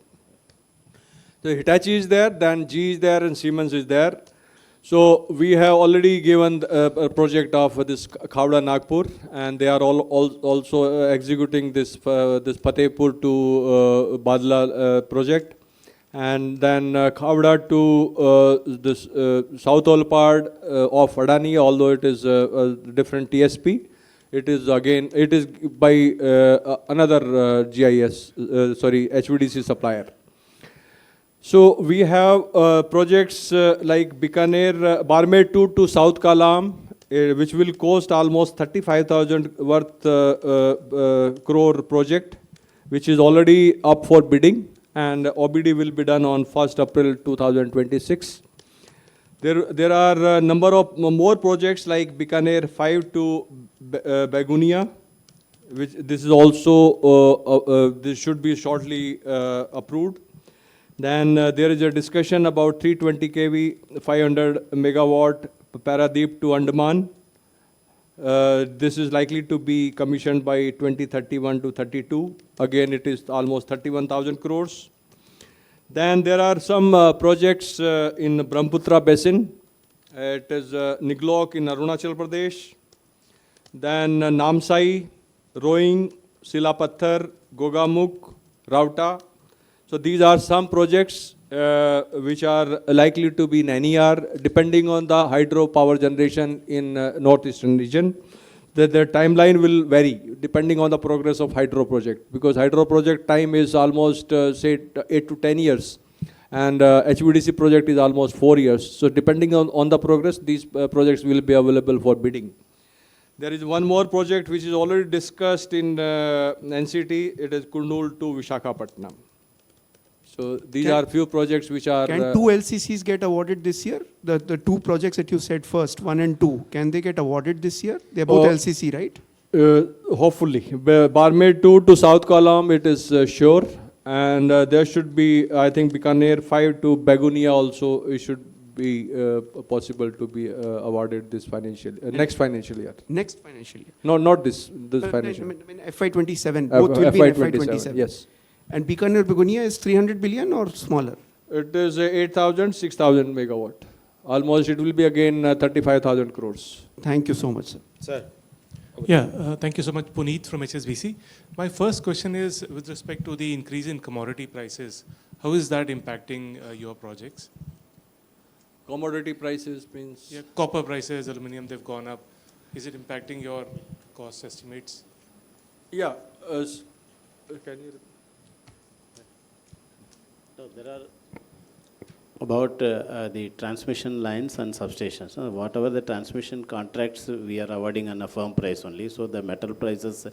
So Hitachi is there, then G is there, and Siemens is there. So we have already given a project of this Khavda Nagpur, and they are also executing this Fatehpur to Badla project. And then Khavda to this South Olpad of Adani, although it is a different TSP. It is again, it is by another HVDC supplier. So we have projects like Bikaner, Barmer 2 to South Kalam, which will cost almost 35,000 worth crore project, which is already up for bidding, and OBD will be done on 1st April 2026. There are a number of more projects like Bikaner 5 to Begunia, which this is also, this should be shortly approved. Then there is a discussion about 320 kV, 500 megawatt Paradeep to Andaman. This is likely to be commissioned by 2031 to 32. Again, it is almost 31,000 crores. Then there are some projects in Brahmaputra Basin. It is Niglok in Arunachal Pradesh. Then Namsai, Roing, Silapathar, Gogamukh, Rauta. So these are some projects which are likely to be in NER, depending on the hydro power generation in northeastern region. The timeline will vary depending on the progress of hydro project, because hydro project time is almost say 8 to 10 years, and HVDC project is almost 4 years. So depending on the progress, these projects will be available for bidding. There is one more project which is already discussed in NCT. It is Kurnool to Visakhapatnam. So these are few projects which are... Can 2 LCCs get awarded this year? The 2 projects that you said first, 1 and 2, can they get awarded this year? They're both LCC, right? Hopefully. Barmer 2 to South Kalam, it is sure. And there should be, I think, Bikaner 5 to Begunia also, it should be possible to be awarded this next financial year. Next financial year? No, not this financial year. I mean FY27, both will be in FY27. Yes. And Bikaner Begunia is 300 billion or smaller? It is 8,000, 6,000 megawatt. Almost it will be again 35,000 crores. Thank you so much, sir. Sir. Yeah, thank you so much, Puneet from HSBC. My first question is with respect to the increase in commodity prices. How is that impacting your projects? Commodity prices means? Yeah, copper prices, aluminum, they've gone up. Is it impacting your cost estimates? Yeah. Can you... So there are about the transmission lines and substations. Whatever the transmission contracts, we are awarding on a firm price only. So the metal prices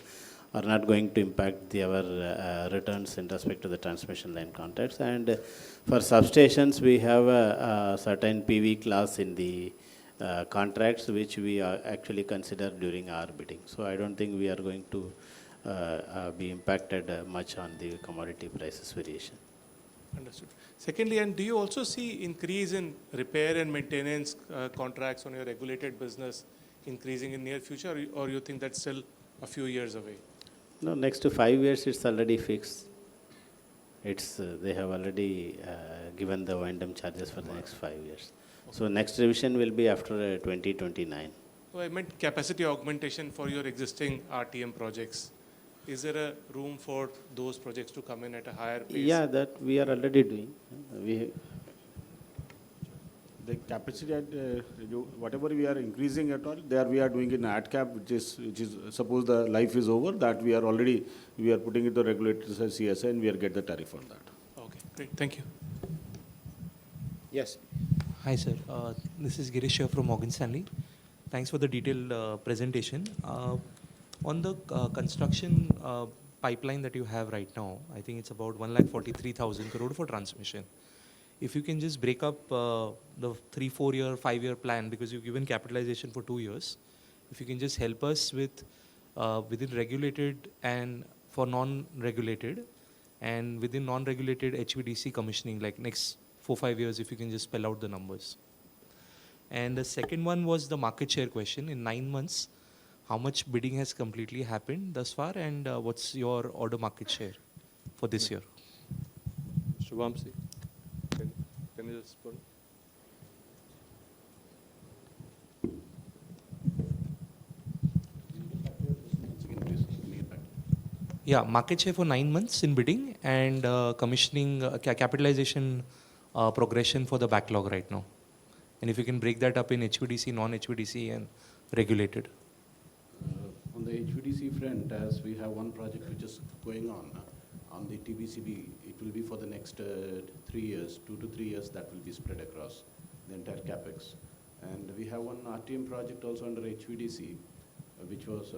are not going to impact our returns in respect to the transmission line contracts. And for substations, we have a certain PV class in the contracts which we actually consider during our bidding. So I don't think we are going to be impacted much on the commodity prices variation. Understood. Secondly, and do you also see increase in repair and maintenance contracts on your regulated business increasing in near future, or you think that's still a few years away? No, next to 5 years, it's already fixed. It's they have already given the wind-up charges for the next 5 years. So next revision will be after 2029. So I meant capacity augmentation for your existing RTM projects. Is there a room for those projects to come in at a higher pace? Yeah, that we are already doing. We The capacity at whatever we are increasing at all, there we are doing in ad cap, which is suppose the life is over, that we are putting it to regulators as CSI and we are get the tariff on that. Okay, great. Thank you. Yes. Hi, sir. This is Girish here from Morgan Stanley. Thanks for the detailed presentation. On the construction pipeline that you have right now, I think it's about 1,43,000 crore for transmission. If you can just break up the 3-4 year, 5-year plan, because you've given capitalization for 2 years. If you can just help us with within regulated and for non-regulated, and within non-regulated HVDC commissioning, like next 4-5 years, if you can just spell out the numbers. And the second one was the market share question. In 9 months, how much bidding has completely happened thus far, and what's your order market share for this year? Shubhamsi, can you just put? Yeah, market share for 9 months in bidding and commissioning capitalization progression for the backlog right now. And if you can break that up in HVDC, non-HVDC and regulated. On the HVDC front, as we have one project which is going on the TBCB, it will be for the next 3 years, 2 to 3 years, that will be spread across the entire capex. And we have one RTM project also under HVDC, which was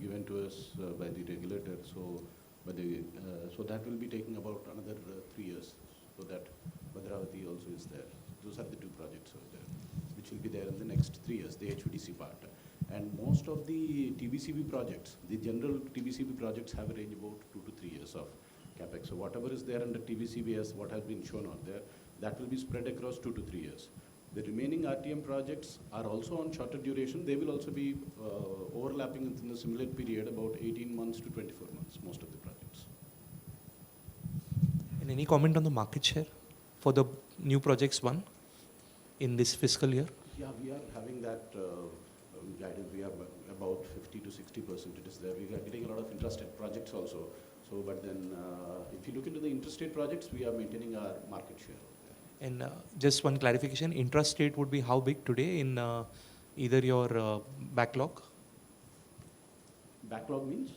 given to us by the regulator. So that will be taking about another 3 years. So that Bhadravati also is there. Those are the 2 projects over there, which will be there in the next 3 years, the HVDC part. And most of the TBCB projects, the general TBCB projects have a range about 2 to 3 years of capex. So whatever is there under TBCB as what has been shown out there, that will be spread across 2 to 3 years. The remaining RTM projects are also on shorter duration. They will also be overlapping within the similar period, about 18 months to 24 months, most of the projects. And any comment on the market share for the new projects won in this fiscal year? Yeah, we are having that guidance. We are about 50 to 60% it is there. We are getting a lot of intrastate projects also. So, but then if you look into the interstate projects, we are maintaining our market share. And just one clarification, intrastate would be how big today in either your backlog? Backlog means?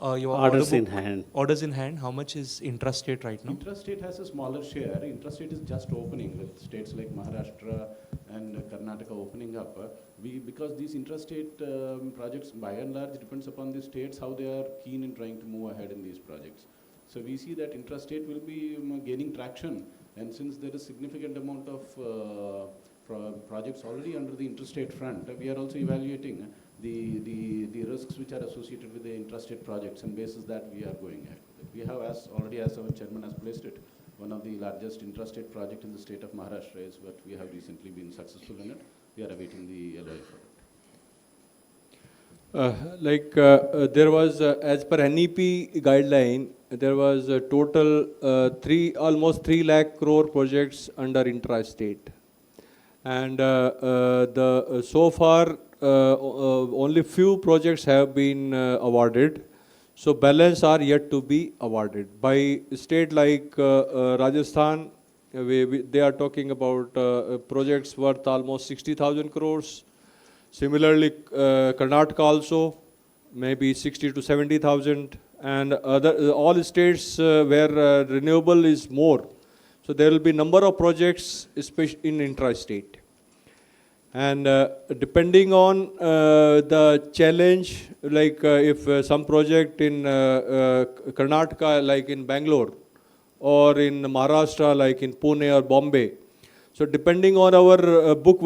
Your orders in hand. Orders in hand, how much is intrastate right now? Intrastate has a smaller share. Intrastate is just opening with states like Maharashtra and Karnataka opening up. Because these intrastate projects by and large depends upon the states how they are keen in trying to move ahead in these projects. So we see that intrastate will be gaining traction, and since there is significant amount of projects already under the interstate front, we are also evaluating the risks which are associated with the intrastate projects, and basis that we are going ahead. We have already, as our chairman has placed it, one of the largest intrastate project in the state of Maharashtra is what we have recently been successful in it. We are awaiting the LOA for it. There was, as per NEP guideline, there was a total almost 3 lakh crore projects under intrastate. And so far, only few projects have been awarded. So balance are yet to be awarded. By state like Rajasthan, they are talking about projects worth almost 60,000 crores. Similarly, Karnataka also, maybe 60 to 70,000. And all states where renewable is more. So there will be number of projects, especially in intrastate. And depending on the challenge, like if some project in Karnataka, like in Bangalore, or in Maharashtra, like in Pune or Bombay. So depending on our book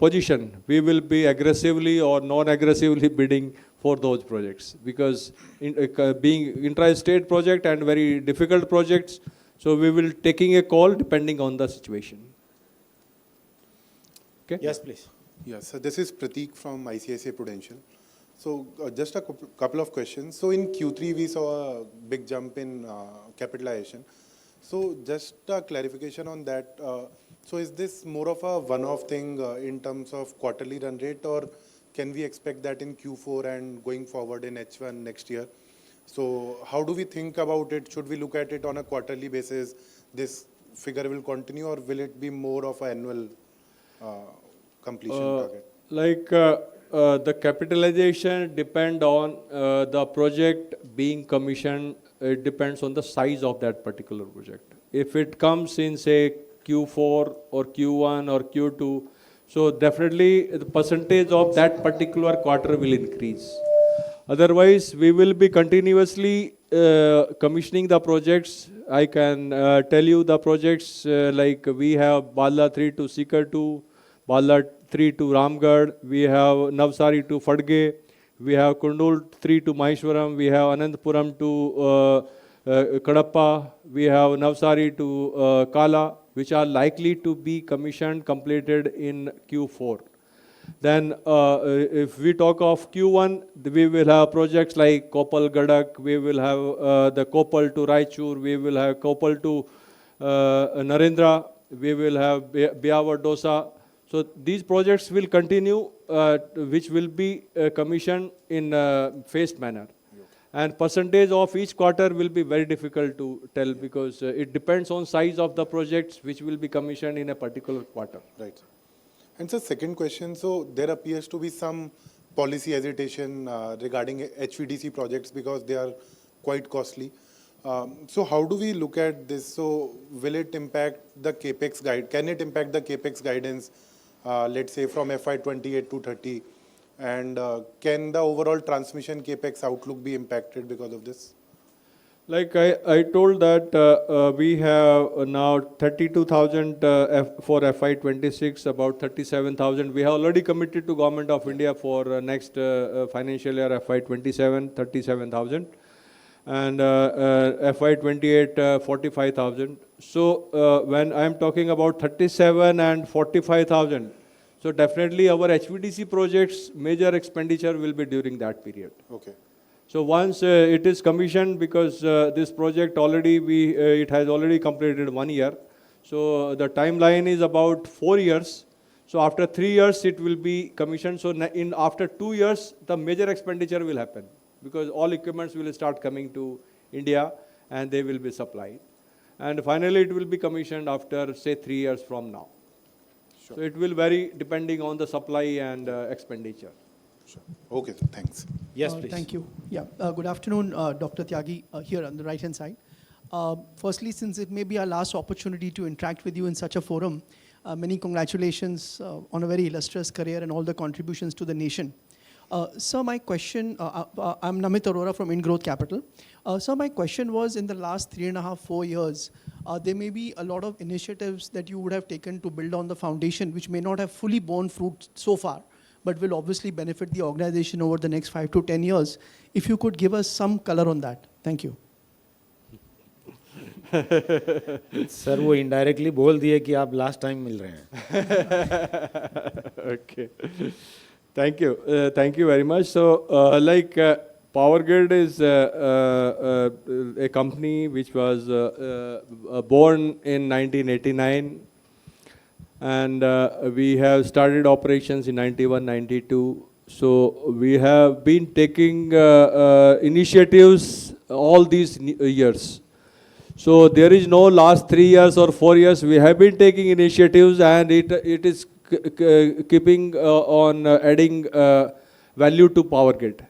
position, we will be aggressively or non-aggressively bidding for those projects. Because being intra-state project and very difficult projects, so we will taking a call depending on the situation. Okay? Yes, please. Yes, so this is Prateek from ICICI Prudential. So just a couple of questions. So in Q3, we saw a big jump in capitalization. So just a clarification on that. So is this more of a one-off thing in terms of quarterly run rate, or can we expect that in Q4 and going forward in H1 next year? So how do we think about it? Should we look at it on a quarterly basis? This figure will continue, or will it be more of an annual completion target? The capitalization depend on the project being commissioned. It depends on the size of that particular project. If it comes in, say, Q4 or Q1 or Q2, so definitely the percentage of that particular quarter will increase. Otherwise, we will be continuously commissioning the projects. I can tell you the projects like we have Bhadla 3 to Sikar 2, Bhadla 3 to Ramgarh, we have Navsari to Fadge, we have Kundul 3 to Maheshwaram, we have Ananthapuram to Kadapa, we have Navsari to Kala, which are likely to be commissioned, completed in Q4. Then if we talk of Q1, we will have projects like Koppal Gadak, we will have the Koppal to Raichur, we will have Koppal to Narendra, we will have Biawar Dosa. So these projects will continue, which will be commissioned in a phased manner. And percentage of each quarter will be very difficult to tell because it depends on size of the projects which will be commissioned in a particular quarter. Right. And so second question, so there appears to be some policy hesitation regarding HVDC projects because they are quite costly. So how do we look at this? So will it impact the capex guide? Can it impact the capex guidance, let's say from FY28 to 30? And can the overall transmission capex outlook be impacted because of this? Like I told that we have now 32,000 for FY26, about 37,000. We have already committed to Government of India for next financial year FY27, 37,000. And FY28, 45,000. So when I'm talking about 37 and 45,000, so definitely our HVDC projects, major expenditure will be during that period. Okay. So once it is commissioned, because this project already, it has already completed 1 year. So the timeline is about 4 years. So after 3 years, it will be commissioned. So after 2 years, the major expenditure will happen because all equipments will start coming to India and they will be supplied. And finally, it will be commissioned after, say, 3 years from now. Sure. So it will vary depending on the supply and expenditure. Sure. Okay, so thanks. Yes, please. Thank you. Yeah. Good afternoon, Dr. Tyagi, here on the right-hand side. Firstly, since it may be our last opportunity to interact with you in such a forum, many congratulations on a very illustrious career and all the contributions to the nation. Sir, my question, I'm Namit Arora from InGrowth Capital. Sir, my question was, in the last 3.5, 4 years, there may be a lot of initiatives that you would have taken to build on the foundation, which may not have fully borne fruit so far, but will obviously benefit the organization over the next 5 to 10 years. If you could give us some color on that. Thank you. Sir वो indirectly बोल दिए कि आप last time मिल रहे हैं. Okay. Thank you very much. So Power Grid is a company which was born in 1989. And we have started operations in 91, 92. So we have been taking initiatives all these years. So there is no last 3 years or 4 years. We have been taking initiatives and it is keeping on adding value to Power Grid.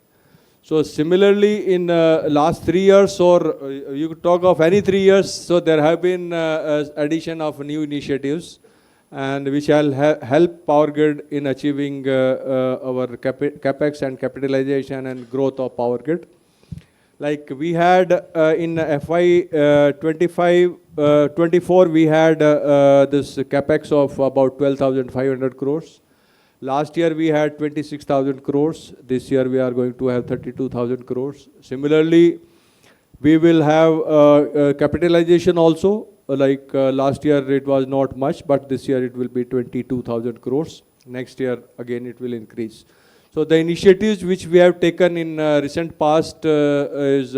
So similarly, in last 3 years, or you could talk of any 3 years, so there have been addition of new initiatives, and which shall help Power Grid in achieving our capex and capitalization and growth of Power Grid. Like we had in FY24, we had this capex of about 12,500 crores. Last year we had 26,000 crores. This year we are going to have 32,000 crores. Similarly, we will have capitalization also. Like last year it was not much, but this year it will be 22,000 crores. Next year again it will increase. So the initiatives which we have taken in recent past is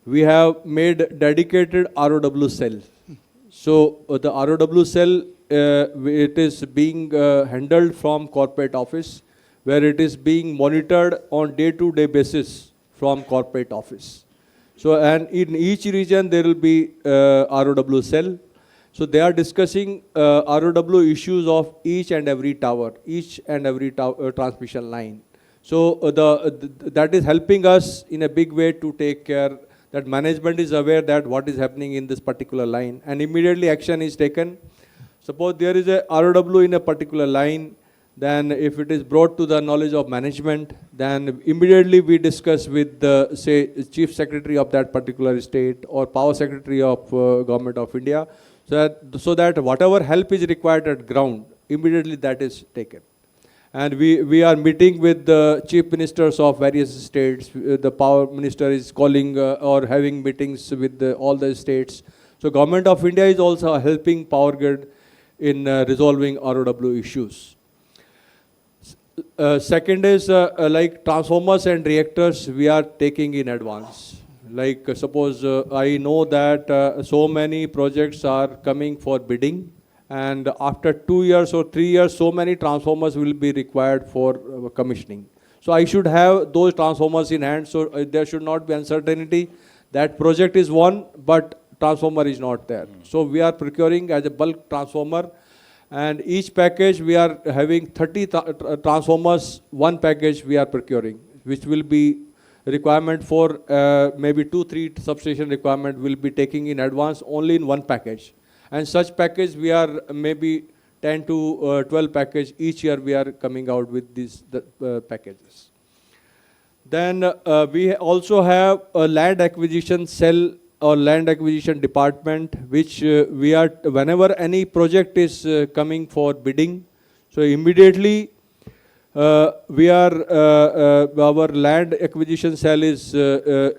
we have made dedicated ROW cell. So the ROW cell, it is being handled from corporate office, where it is being monitored on day-to-day basis from corporate office. So, and in each region there will be ROW cell. So they are discussing ROW issues of each and every tower, transmission line. So that is helping us in a big way to take care that management is aware that what is happening in this particular line, and immediately action is taken. Suppose there is a ROW in a particular line, then if it is brought to the knowledge of management, then immediately we discuss with the, say, chief secretary of that particular state or power secretary of government of India, so that whatever help is required at ground, immediately that is taken. And we are meeting with the chief ministers of various states. The power minister is calling or having meetings with all the states. So government of India is also helping Power Grid in resolving ROW issues. Second is like transformers and reactors we are taking in advance. Like suppose I know that so many projects are coming for bidding, and after 2 years or 3 years, so many transformers will be required for commissioning. So I should have those transformers in hand, so there should not be uncertainty that project is won, but transformer is not there. So we are procuring as a bulk transformer, and each package we are having 30 transformers, one package we are procuring, which will be requirement for maybe 2-3 substation requirement will be taking in advance only in one package. And such package we are maybe 10 to 12 package each year we are coming out with these packages. Then we also have a land acquisition cell or land acquisition department, which we are, whenever any project is coming for bidding, so immediately we are, our land acquisition cell is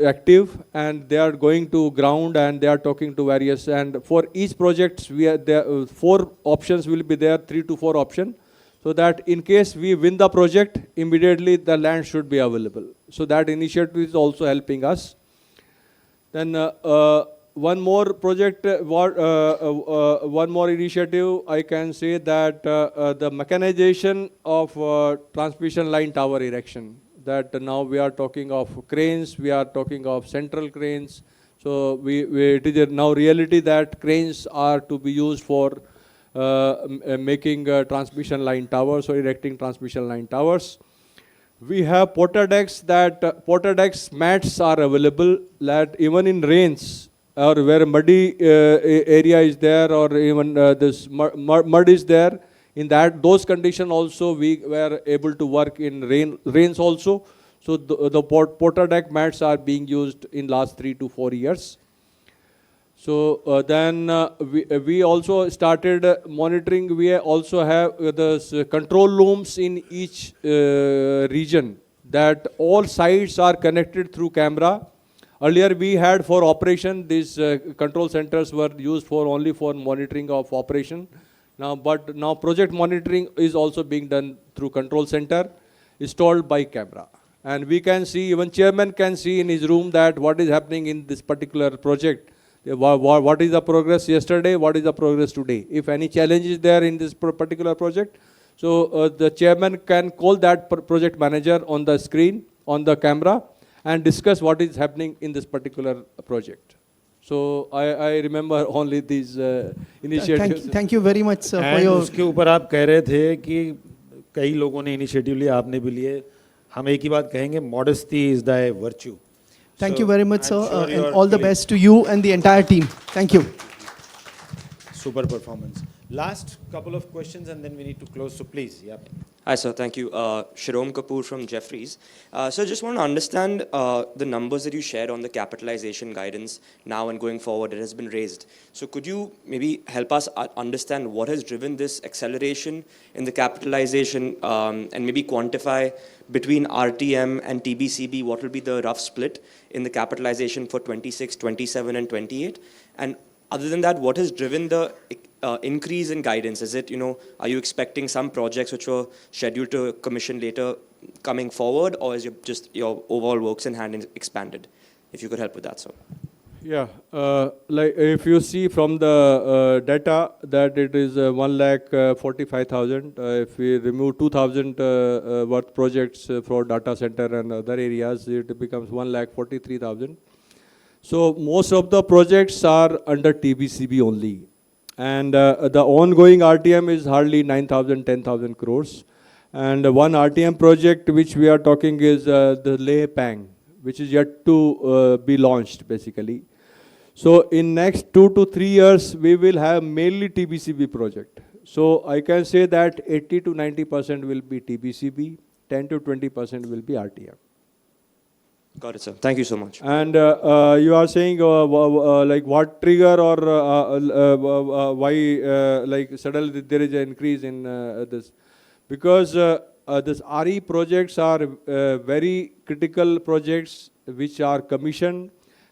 active, and they are going to ground and they are talking to various, and for each project we are there, 4 options will be there, 3 to 4 options, so that in case we win the project, immediately the land should be available. So that initiative is also helping us. Then one more project, one more initiative, I can say that the mechanization of transmission line tower erection. That now we are talking of cranes, we are talking of central cranes. So it is now reality that cranes are to be used for making transmission line towers or erecting transmission line towers. We have porter decks, that porter decks mats are available, that even in rains or where muddy area is there, or even this mud is there, in those conditions also we were able to work in rains also. So the porter deck mats are being used in last 3 to 4 years. So then we also started monitoring. We also have the control rooms in each region, that all sites are connected through camera. Earlier we had for operation, these control centers were used for only for monitoring of operation. But now project monitoring is also being done through control center installed by camera. And we can see, even chairman can see in his room that what is happening in this particular project. What is the progress yesterday, what is the progress today. If any challenge is there in this particular project, so the chairman can call that project manager on the screen, on the camera, and discuss what is happening in this particular project. So I remember only these initiatives. Thank you very much, sir, for your... उसके ऊपर आप कह रहे थे कि कई लोगों ने इनिशिएटिव लिया, आपने भी लिए. हम एक ही बात कहेंगे, modesty is the virtue. Thank you very much, sir, and all the best to you and the entire team. Thank you. Super performance. Last couple of questions and then we need to close, so please. Yeah. Hi, sir. Thank you. Shirom Kapoor from Jefferies. So just want to understand the numbers that you shared on the capitalization guidance now and going forward. It has been raised. So could you maybe help us understand what has driven this acceleration in the capitalization and maybe quantify between RTM and TBCB, what will be the rough split in the capitalization for 26, 27 and 28? And other than that, what has driven the increase in guidance? Is it, are you expecting some projects which were scheduled to commission later coming forward, or is your overall works in hand expanded? If you could help with that, sir. Yeah, like if you see from the data that it is 1,45,000. If we remove 2,000 worth projects for data center and other areas, it becomes 1,43,000. So most of the projects are under TBCB only. And the ongoing RTM is hardly 9,000, 10,000 crores. And one RTM project which we are talking is the Leh Pang, which is yet to be launched basically. So in next 2 to 3 years, we will have mainly TBCB project. So I can say that 80 to 90% will be TBCB, 10 to 20% will be RTM. Got it, sir. Thank you so much. And you are saying like what trigger or why like suddenly there is an increase in this? Because this RE projects are very critical projects which are commissioned,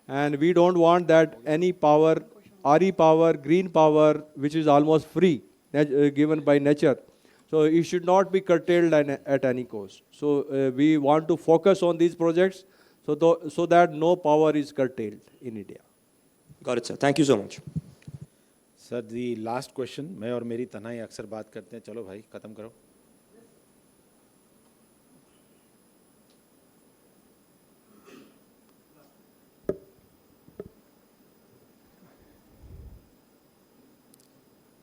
and we don't want that any power, RE power, green power, which is almost free, given by nature. So it should not be curtailed at any cost. So we want to focus on these projects so that no power is curtailed in India. Got it, sir. Thank you so much. Sir, the last question, मैं और मेरी तन्हाई अक्सर बात करते हैं, चलो भाई खत्म करो.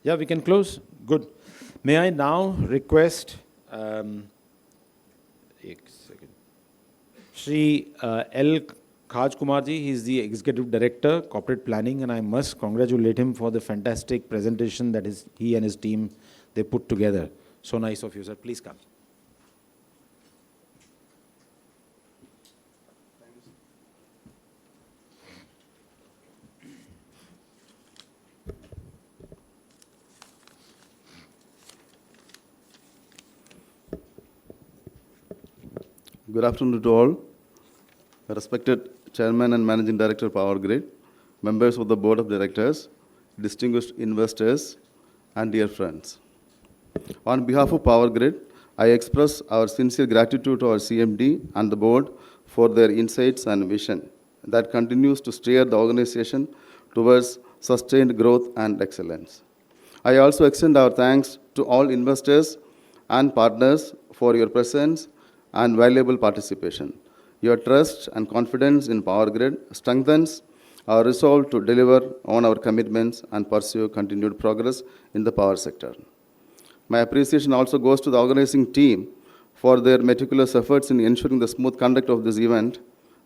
Yeah, we can close. Good. May I now request Shri L. Khaj Kumar ji, he is the Executive Director, Corporate Planning, and I must congratulate him for the fantastic presentation that he and his team, they put together. So nice of you, sir. Please come. Good afternoon to all. Respected Chairman and Managing Director Power Grid, members of the Board of Directors, distinguished investors, and dear friends. On behalf of Power Grid, I express our sincere gratitude to our CMD and the Board for their insights and vision that continues to steer the organization towards sustained growth and excellence. I also extend our thanks to all investors and partners for your presence and valuable participation. Your trust and confidence in Power Grid strengthens our resolve to deliver on our commitments and pursue continued progress in the power sector. My appreciation also goes to the organizing team for their meticulous efforts in ensuring the smooth conduct of this event.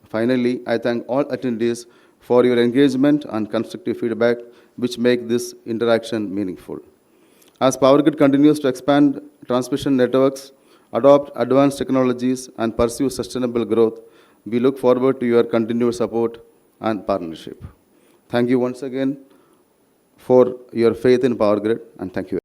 Finally, I thank all attendees for your engagement and constructive feedback, which make this interaction meaningful. As Power Grid continues to expand transmission networks, adopt advanced technologies, and pursue sustainable growth, we look forward to your continued support and partnership. Thank you once again for your faith in Power Grid, and thank you.